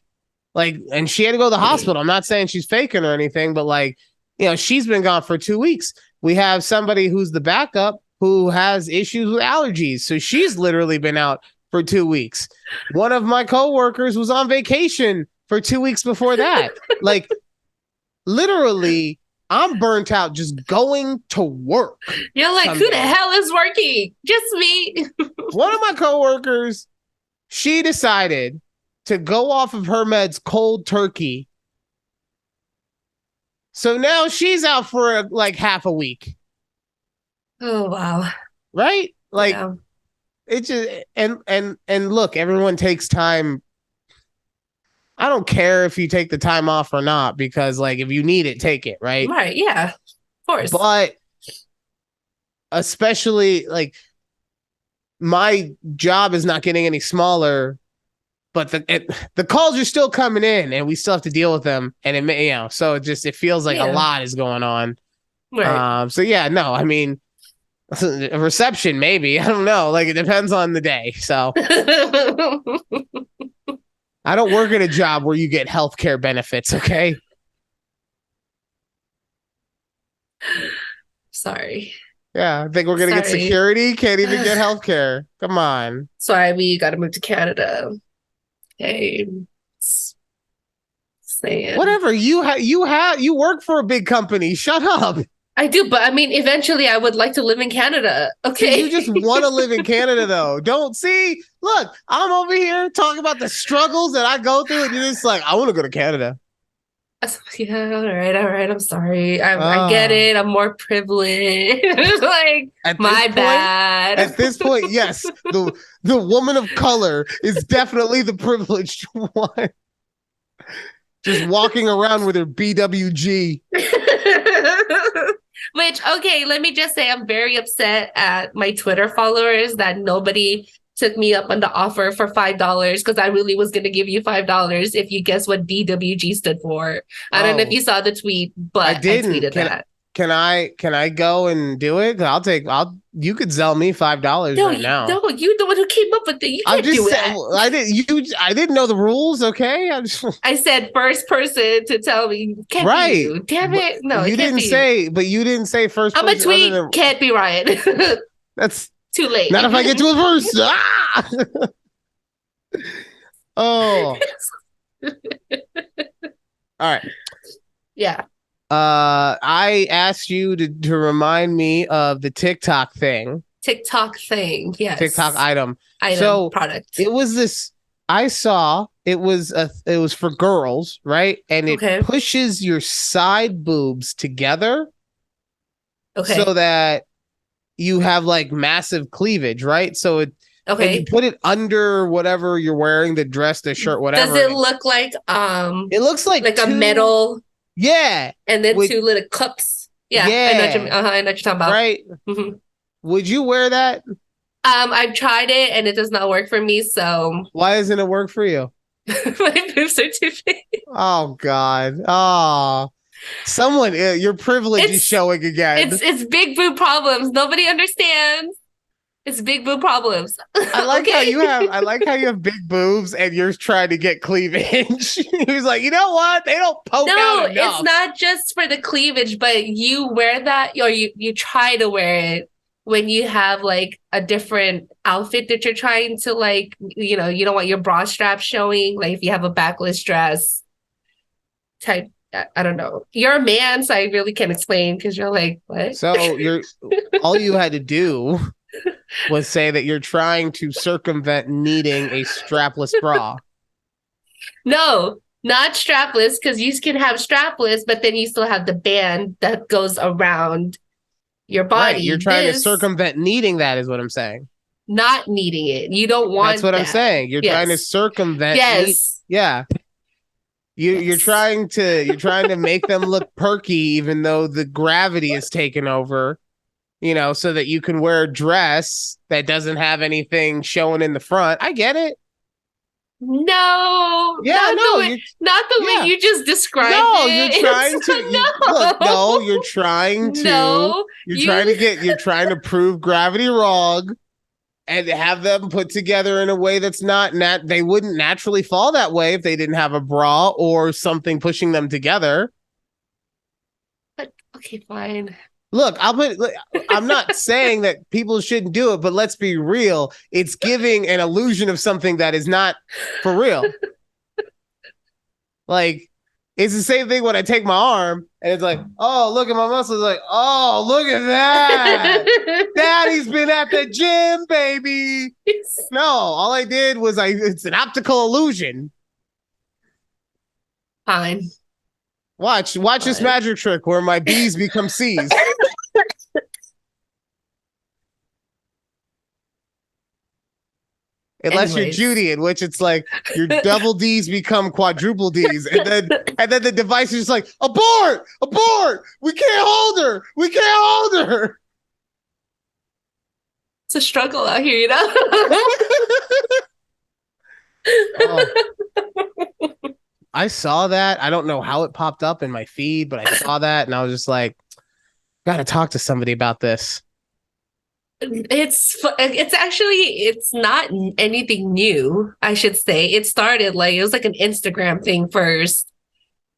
Like, and she had to go to the hospital. I'm not saying she's faking or anything, but like, she's been gone for 2 weeks. We have somebody who's the backup who has issues with allergies. So she's literally been out for 2 weeks. One of my coworkers was on vacation for 2 weeks before that. Like, literally, I'm burnt out just going to work you're like, some who the days. hell is working? Just me. One of my coworkers, she decided to go off of her meds cold turkey. So now she's out for like half a week, Oh wow. right? Like Yeah. it just and look, everyone takes time. I don't care if you take the time off or not because, like, if you need it, take it, right? Right. Yeah. Of course. But especially like my job is not getting any smaller, but the calls are still coming in, and we still have to deal with them, and so it feels like a Yeah. lot is going on. Right. So yeah, no, I mean, a reception maybe, I don't know, like it depends on the day. So I don't work at a job where you get healthcare benefits. Okay. Sorry. Yeah, I think we're gonna get Sorry. security. Can't even get healthcare. Come on. Sorry, we got to move to Canada. Hey, saying. Whatever you work for a big company. Shut up. I do, but I mean, eventually I would like to live in Canada. See, you Okay. just want to live in Canada, though. Don't see. Look, I'm over here talking about the struggles that I go through, and you're just like, I want to go to Canada. Yeah, all right, all right. I'm sorry. I get Uh, it. I'm more privileged. Like, at this my point, bad. yes, the woman of color is definitely the privileged one. Just walking around with her BWG. Which, okay, let me just say I'm very upset at my Twitter followers that nobody took me up on the offer for $5 because I really was going to give you $5 if you guess what BWG stood for. I don't know if Oh, you saw the tweet, I but I didn't. tweeted that. Can I go and do it? I'll you could sell me $5 No, right now. no, you the one who came up with it. You I'm can't just do saying that. I didn't know the rules, okay? I said first person to tell me. Can't be Right. you. Damn But it. No, it can't be you. you didn't say first I'm a person other tweet. than Can't be Ryan. that's Too late. not if I get to it first. Ah! Oh. All right. Yeah. I asked you to remind me of the TikTok thing. TikTok thing. TikTok Yes. item. Item So product. it was this I saw it was for girls, right? And it Okay. pushes your side boobs together so Okay. that you have like massive cleavage, right? And you Okay. put it under whatever you're wearing, the dress, the shirt, Does whatever. it And look it looks like like a metal yeah, and then with two little cups? Yeah, I know what yeah, I know what you're talking about. right. hmm Would you wear that? I've tried it and it does not work for me, so Why doesn't it work for you? my boobs are too big. Oh God. Oh, someone, your privilege is It's showing again. it's big boob problems. Nobody understands. It's big boob problems. Okay. I like how you have big boobs and you're trying to get cleavage. He's like, you know what? They don't poke No, out it's enough. not just for the cleavage, but you wear that or you try to wear it when you have like a different outfit that you're trying to like, you don't want your bra strap showing, like if you have a backless dress type. I don't know. You're a man, so I really can't explain because you're like, what? So all you had to do was say that you're trying to circumvent needing a strapless bra. No, not strapless, because you can have strapless, but then you still have the band that goes around your Right. You're body. trying to This, circumvent needing that is what I'm saying. not needing it. You don't That's want what I'm that. saying. You're trying to Yes. circumvent need. Yes. Yeah. You're Yes. you're trying to make them look perky even though the gravity is taken over, so that you can wear a dress that doesn't have anything showing in the front. I get it. No, Yeah, no, you're not the way yeah. you just described No, you're it. trying to look, no, No, you you're trying to prove gravity wrong and have them put together in a way that's not they wouldn't naturally fall that way if they didn't have a bra or something pushing them together. but okay, fine. Look, I'm not saying that people shouldn't do it, but let's be real. It's giving an illusion of something that is not for real. Like, it's the same thing when I take my arm and it's like, oh, look at my muscles. Like, oh, look at that. Daddy's been at the gym, baby. No, all I did was it's an optical illusion. Fine. Watch this magic trick where my B's become C's. Unless you're Anyways. Judy, in which it's like your double D's become quadruple D's, and then the device is just like abort, abort. We can't hold her. We can't hold her. It's a struggle out here, Oh, I saw that. I don't know how it popped up in my feed, but I saw that and I was just like, gotta talk to somebody about this. It's not anything new, I should say. It started like it was like an Instagram thing first.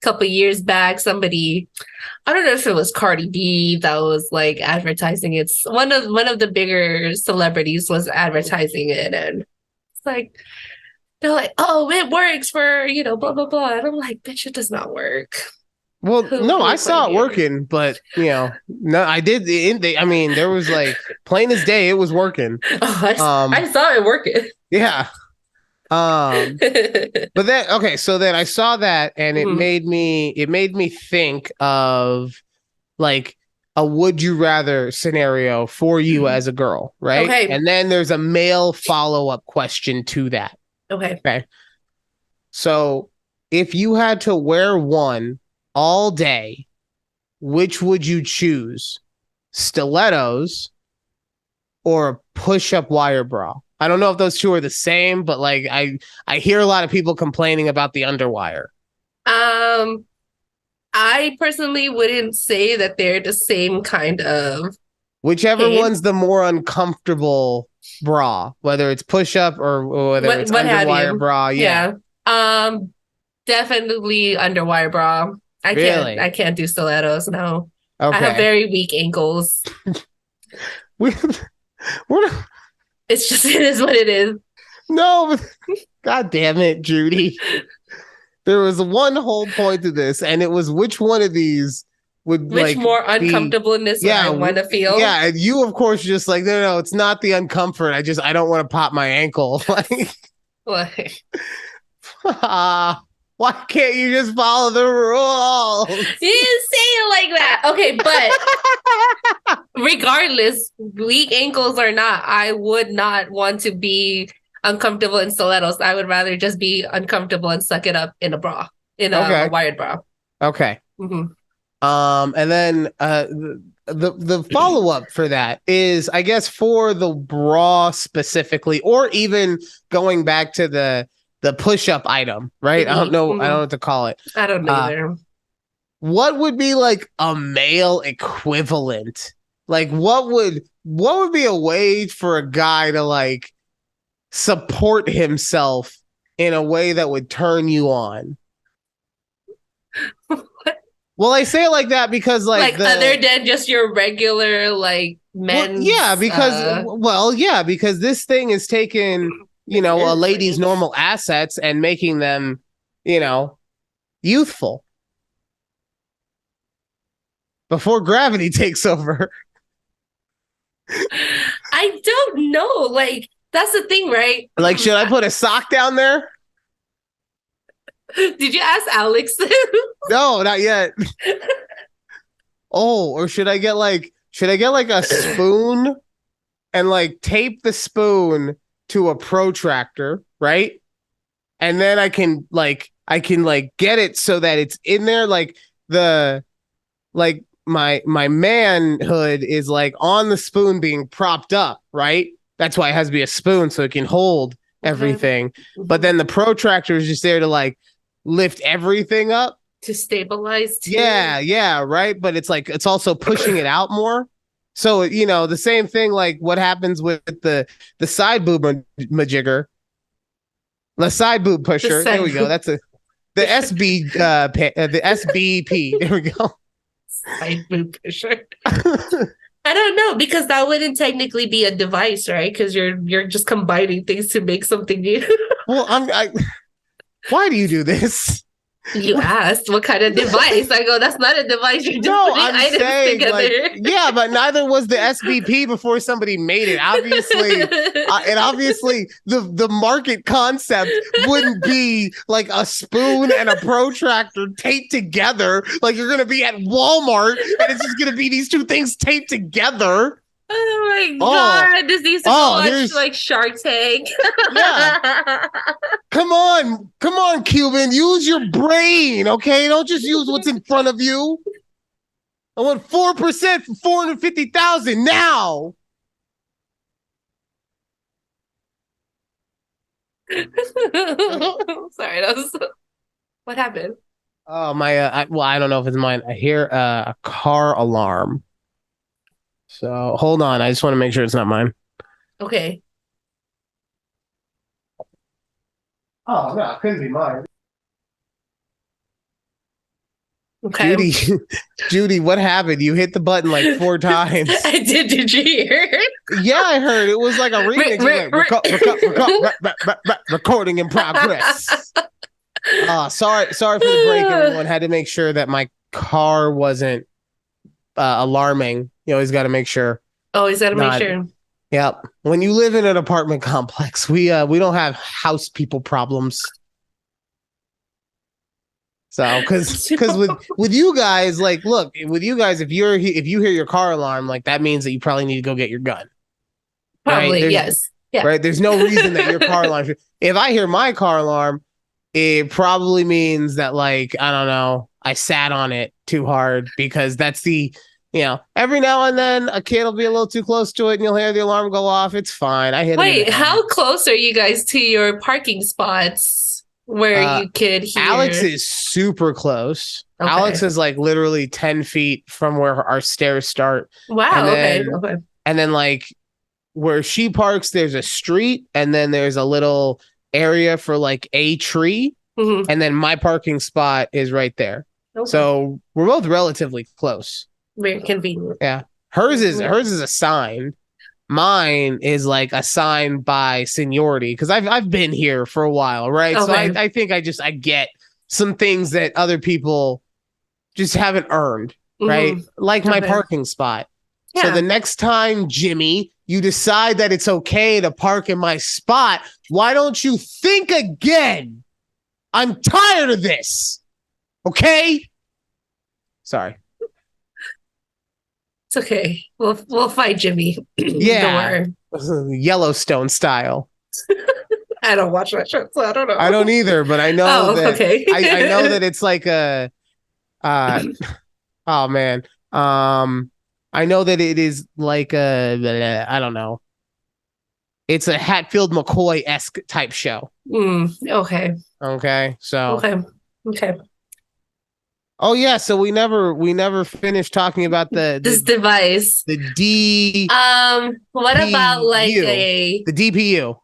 A couple years back, somebody, I don't know if it was Cardi B that was like advertising it. One of the bigger celebrities was advertising it, and it's like they're like, "Oh, it works for blah blah blah," and I'm like, "Bitch, it does not work." Well, no, I saw it here? working, but no, I did. I mean, there was like plain as day, it was working. Oh, I saw it working. Yeah. But then okay, so then I saw that and it made me think of like a would you rather scenario for you as a girl, right? Okay. And then there's a male follow-up question to that. Okay. So if you had to wear one all day, which would you choose? Stilettos or a push-up wire bra? I don't know if those two are the same, but like I hear a lot of people complaining about the underwire. I personally wouldn't say that they're the same kind of Whichever pain. one's the more uncomfortable bra, whether it's push-up or whether it's underwire bra. Yeah. Definitely underwire bra. Really? I can't do stilettos, no. Okay. I have very weak ankles. we're not, It's just it is what it is. no, but God damn it, Judy. There was one whole point to this, and it was which one of these would which more uncomfortableness would I want to feel? Yeah, and you of course just like no, it's not the uncomfort. I don't want to pop my ankle. Like why can't you just follow the rules? You didn't say it like that. Okay, but regardless, weak ankles or not, I would not want to be uncomfortable in stilettos. I would rather just be uncomfortable and suck it up in a bra, in a wired bra. Okay. And then the follow-up for that is, I guess, for the bra specifically, or even going back to the push-up item, right? I don't know what to call it. I don't know either. What would be like a male equivalent? Like what would be a way for a guy to like support himself in a way that would turn you on? Well, I say it like that because like other than just your regular like men. Because this thing is taking, a lady's normal assets and making them, youthful before gravity takes over. I don't know. Like, that's the thing, right? Like, should I put a sock down there? Did you ask Alex? No, not yet. Oh, or should I get like a spoon and like tape the spoon to a protractor, right? And then I can get it so that it's in there, like my manhood is like on the spoon being propped up, right? That's why it has to be a spoon so it can hold everything. But then the protractor is just there to like lift everything up. To stabilize too. Yeah, right. But it's like it's also pushing it out more. So, the same thing like what happens with the side boob majigger. The side boob pusher. There we go. That's the SBP. There we go. Side boob pusher. I don't know, because that wouldn't technically be a device, right? Because you're just combining things to make something new. Well, why do you do this? You asked what kind of device. I go, that's not a device. You're just putting items together. Like, yeah, but neither was the SBP before somebody made it. Obviously, and obviously the market concept wouldn't be like a spoon and a protractor taped together. Like you're going to be at Walmart and it's just going to be these two things taped together. Oh my Oh, God. This needs to go oh, on here's like Shark Tank. yeah. Come on, Cuban. Use your brain, okay? Don't just use what's in front of you. I want 4% for 450,000 now. Sorry, that was what happened? Oh my! Well, I don't know if it's mine. I hear a car alarm. So hold on. I just want to make sure it's not mine. Okay. Oh no, it couldn't be mine. Okay. Judy, Judy, what happened? You hit the button like 4 times. I did. Did you hear? Yeah, I heard it was like a remix. It was like recording in progress. Sorry for the break. Everyone had to make sure that my car wasn't alarming. You always got to make sure. Always got to make Not. sure. Yep. When you live in an apartment complex, we don't have house people problems. So, because with you guys, like, look, with you guys, if you hear your car alarm, like that means that you probably need to go get your gun, right? Probably, yes. Yeah. Right. There's no reason that your car alarm. If I hear my car alarm, it probably means that, like, I don't know, I sat on it too hard, because that's every now and then a kid will be a little too close to it and you'll hear the alarm go off. It's fine. I hit him in the Wait, head. how close are you guys to your parking spots where you could hear? Alex is super close. Okay. Alex is like literally 10 feet from where our stairs start. Wow. Okay. And then, like, where she parks, there's a street, and then there's a little area for like a tree. Mm-hmm. And then my parking spot is right there. Okay. So we're both relatively close. Very convenient. Yeah. Hers is assigned. Mine is like assigned by seniority, because I've been here for a while, right? Okay. So I think I get some things that other people just haven't earned, right? Mm-hmm. Like my parking spot. Yeah. So the next time, Jimmy, you decide that it's okay to park in my spot, why don't you think again? I'm tired of this. Okay? Sorry. It's okay. We'll fight Jimmy. Yeah. Yellowstone style. I don't watch that show, so I don't know. I don't either, but I know that okay. I know that it's like a oh man. I know that it is like I don't know. It's a Hatfield McCoy-esque type show. Okay. Okay. So Okay. Oh yeah, so we never finished talking about this device. The D. What about like the DPU?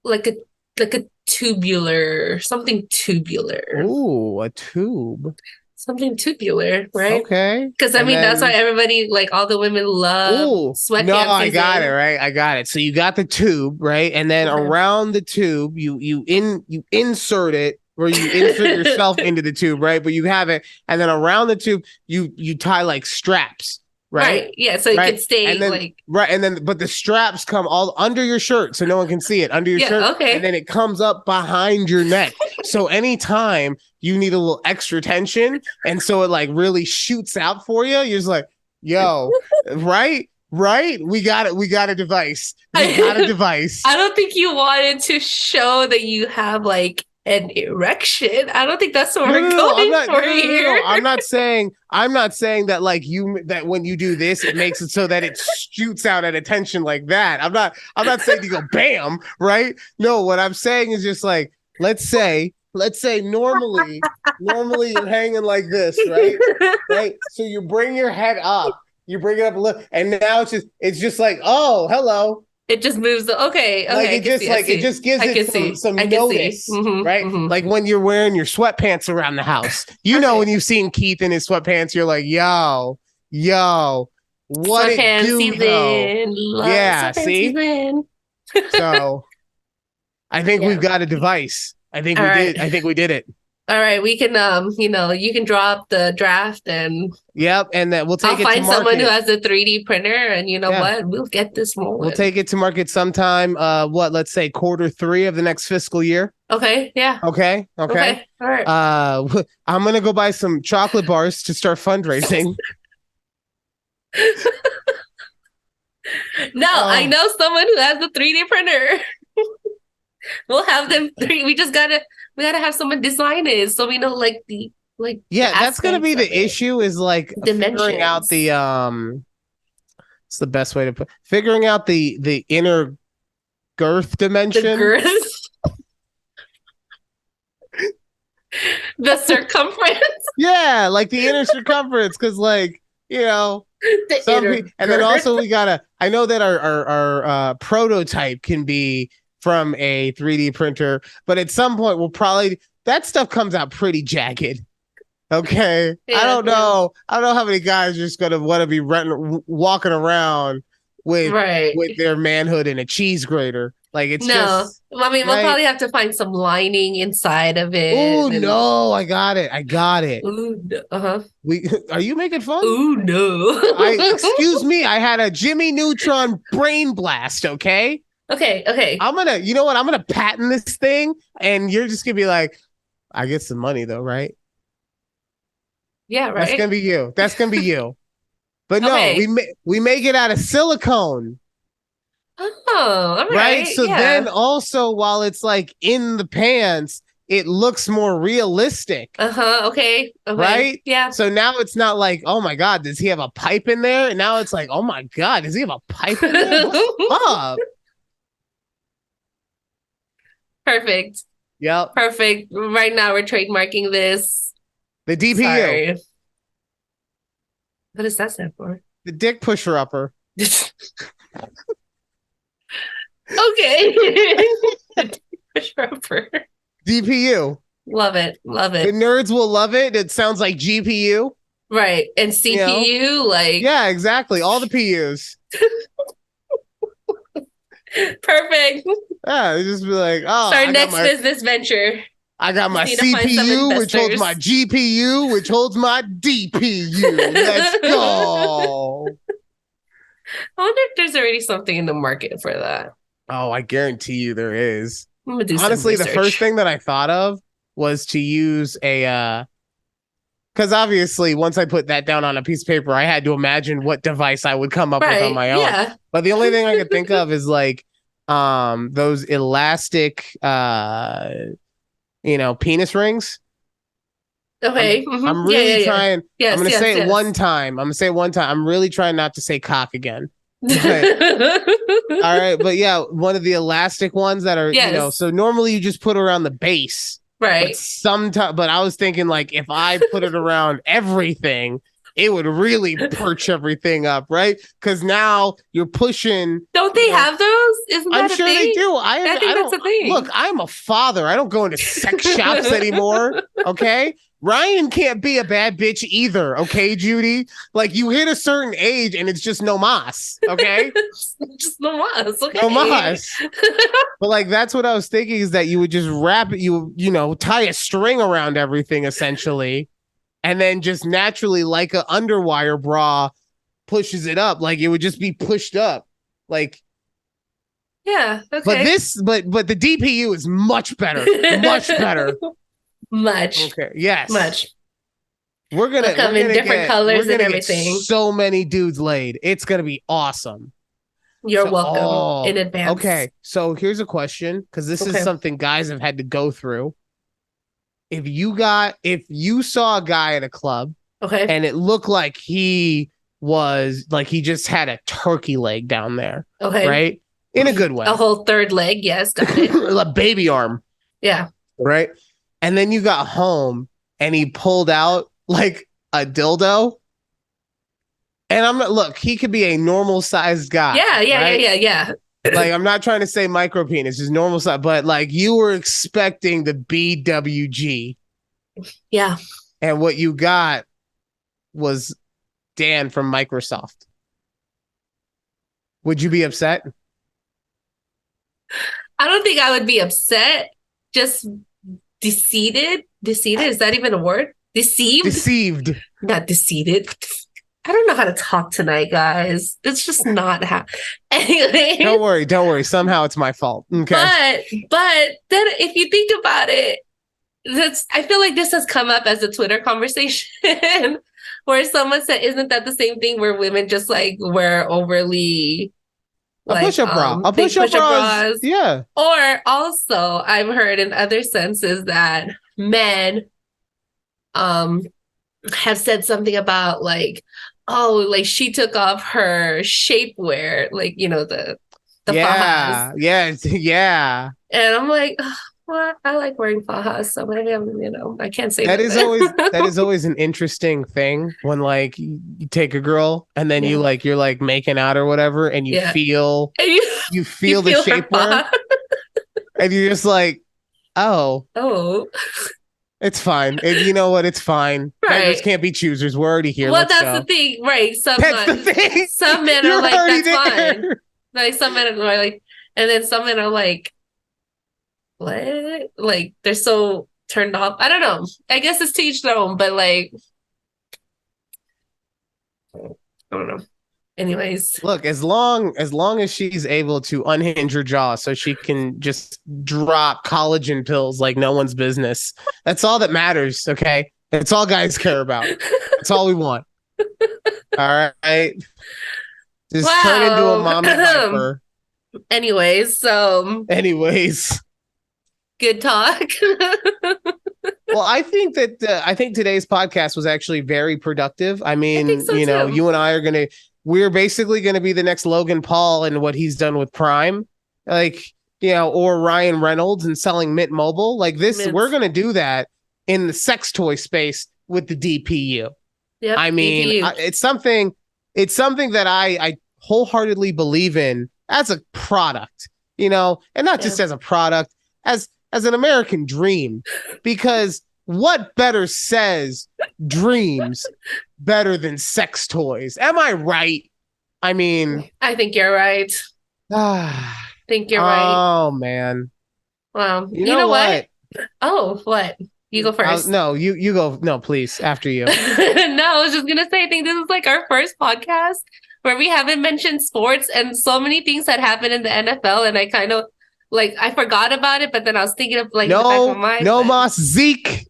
Like a tubular, something tubular. Ooh, a tube. Something tubular, right? Okay. Because I mean, that's why everybody, like all the women, love sweatpants. No, I got it, right? I got it. So you got the tube, right? And then around the tube, you insert it, where you insert yourself into the tube, right? But you have it, and then around the tube, you tie like straps, right? Yeah, so it can stay and then, like but the straps come all under your shirt, so no one can see it under your shirt. Okay. And then it comes up behind your neck. So anytime you need a little extra tension, and so it like really shoots out for you, you're just like, yo, right? We got it. We got a device. We got a device. I don't think you wanted to show that you have like an erection. I don't think that's what we're going for here. I'm not saying that like that when you do this, it makes it so that it shoots out at attention like that. I'm not saying you go bam, right? No, what I'm saying is just like, let's say normally you're hanging like this, right? Right. So you bring your head up, you bring it up a little, and now it's just like, oh, hello. It just moves. Okay. Like it just gives it some notice, right? Mm-hmm. Like when you're wearing your sweatpants around the house, know, when you've seen Keith in his sweatpants, you're like, yo, what it do though? Yeah, see. So, I think we've got a device. I think we did it. All right, we can you can draw up the draft and and then we'll take I'll it to find market. someone who has a 3D printer, and what? We'll get this rolling. We'll take it to market sometime let's say Q3 of the next fiscal year. Okay, yeah. Okay. All right. I'm going to go buy some chocolate bars to start fundraising. No, I Oh, know someone who has a 3D printer. We'll have them three. We gotta have someone design it so we know the yeah, that's gonna aspects be of the it, issue is like figuring out dimensions, the it's the best way to put figuring out the inner girth the dimension. girth, the circumference, Yeah, like the inner circumference, because like the some inner people, and then girth. also we gotta. I know that our prototype can be from a 3D printer, but at some point we'll probably that stuff comes out pretty jagged. Okay, I Yeah, don't yeah. know. I don't know how many guys are just gonna want to be walking around with Right. their manhood in a cheese grater. Like it's No, just I mean we'll right. probably have to find some lining inside of Oh it, and no, I got it. I got it. ooh, no, uh-huh. We are you making fun? Ooh, I no. excuse me. I had a Jimmy Neutron brain blast. Okay, Okay, okay. I'm gonna. You know what? I'm gonna patent this thing, and you're just gonna be like, I get some money though, right? Yeah, That's gonna right. be you. That's gonna be you. But no, Okay. we make it out of silicone, Oh, all right? right. So then Yeah. also while it's like in the pants, it looks more realistic, Uh-huh. Okay. Okay. right? Yeah. So now it's not like, oh my God, does he have a pipe in there? And now it's like, oh my God, does he have a pipe in there? What's up? Perfect. Yep. Perfect. Right now we're trademarking this. The DPU, Sorry. What does that stand for? the dick pusher upper. Okay. Sharper. DPU. Love it. Love The it. nerds will love it. It sounds like GPU, Right. And you know? CPU, like Yeah, exactly. All the PUs. perfect. Yeah, they just be like, oh, It's our next business venture. I got Just my need to find some CPU, which holds my investors. GPU, which holds my DPU. Let's I go. wonder if there's already something in the market for that. Oh, I guarantee you there is. I'm gonna do some Honestly, the first research. thing that I thought of was to use a because obviously once I put that down on a piece of paper, I had to imagine what device I would come up with on Right. my own. Yeah. But the only thing I could think of is like those elastic penis rings. Okay. I'm Yeah, yeah, really yeah. trying. I'm Yes, gonna say yes, it one yes. time. I'm gonna say it one time. I'm really trying not to say cock again. But all right, but yeah, one of the elastic ones that are, Yes. so normally you just put around the base, but Right. sometimes, but I was thinking like if I put it around everything, it would really perch everything up, right? Because now you're pushing, Don't you they know, have those? Isn't I'm that a sure they thing? do. I I think that's don't a look. thing. I'm a father. I don't go into sex shops anymore. Okay, Ryan can't be a bad bitch either. Okay, Judy. Like you hit a certain age and it's just no mas. Okay, Just the ones. no Okay. mas. But like that's what I was thinking is that you would just wrap it. Tie a string around everything essentially, and then just naturally like a underwire bra pushes it up. Like it would just be pushed up. Like Yeah. But Okay. this, but the DPU is much better, much better. Much. Okay, yes, Much. They'll we're come in gonna different get we're colors and gonna get everything. so many dudes laid. It's gonna be awesome. You're So, welcome in advance. okay. So here's a question because this is Okay. something guys have had to go through. If you saw a guy at a club Okay. and it looked like he just had a turkey leg down there, Okay. right? In a good A way, whole third leg. Yes, got it. a baby arm, Yeah. right? And then you got home and he pulled out like a dildo. And I'm not, look, he could be a normal sized guy, Yeah, yeah, yeah, right? yeah, yeah. Like, I'm not trying to say micro penis, just normal size, but like you were expecting the BWG. Yeah. And what you got was Dan from Microsoft. Would you be upset? I don't think I would be upset. Just deceived. Deceived. Is that even a word? Deceived? Deceived. Not deceived. I don't know how to talk tonight, guys. It's just not how. Anyway, Don't worry. Somehow it's my fault. Okay. but then if you think about it, I feel like this has come up as a Twitter conversation where someone said, "Isn't that the same thing where women just like wear overly A like push-up bra. A big push-up push-up bra is, bras. yeah. Or also, I've heard in other senses that men um have said something about like, oh, like she took off her shapewear, like the fajas. Yeah. Yeah. Yeah. And I'm like, "Ugh, well, I like wearing fajas, so maybe I can't say That nothing. is always an interesting thing when like you take a girl and then Yeah, you're like making out or whatever and yeah. And you you feel the feel her shapewear faja. and you're just like, oh, Oh, it's fine. And you know what? It's fine. Beggars right. can't be choosers. We're already here. Well, Let's that's the go. thing, right? That's the thing. Some men are You're like, already that's fine. there. Like some men are like, and then some men are like, what? Like they're so turned off. I don't know. I guess it's to each their own, but like, I don't know. Anyways, Look, as long as she's able to unhinge her jaw so she can just drop collagen pills like no one's business. That's all that matters, okay? That's all guys care about. That's all we want. All right. Just turn into a wow. mommy viper. Anyways, so Anyways. good talk. Well, I think today's podcast was actually very productive. I I think mean, so too. you and I we're basically gonna be the next Logan Paul and what he's done with Prime, like or Ryan Reynolds and selling Mint Mobile. Like this, we're Mint. gonna do that in the sex toy space with the DPU. Yep, I mean, DPU. it's something that I wholeheartedly believe in as a product, and not Yeah. just as a product, as an American dream, because what better says dreams better than sex toys? Am I right? I mean, I think you're right. Think you're right. oh man, Wow. you You know know what? what? Oh, what? You go first. No, you go. No, please, after you. No, I was just gonna say, I think this is like our first podcast where we haven't mentioned sports and so many things that happened in the NFL, and I kind of like I forgot about it, but then I was thinking of like in the back of No, my mind, no but mas Zeke.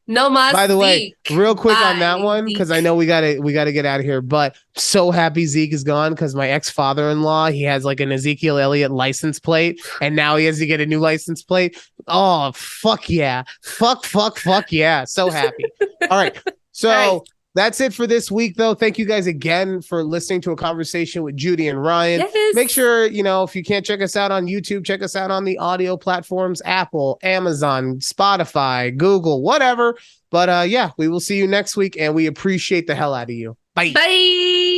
no más By the way, Zeke. real quick on that Bye, one, because I Zeke. know we gotta get out of here. But so happy Zeke is gone because my ex-father-in-law, he has like an Ezekiel Elliott license plate, and now he has to get a new license plate. Oh, fuck yeah. Fuck yeah. So happy. All right. All right. So that's it for this week, though. Thank you guys again for listening to a conversation with Judy and Ryan. Yes. Make sure, if you can't check us out on YouTube, check us out on the audio platforms, Apple, Amazon, Spotify, Google, whatever. But yeah, we will see you next week, and we appreciate the hell out of you. Bye. Bye.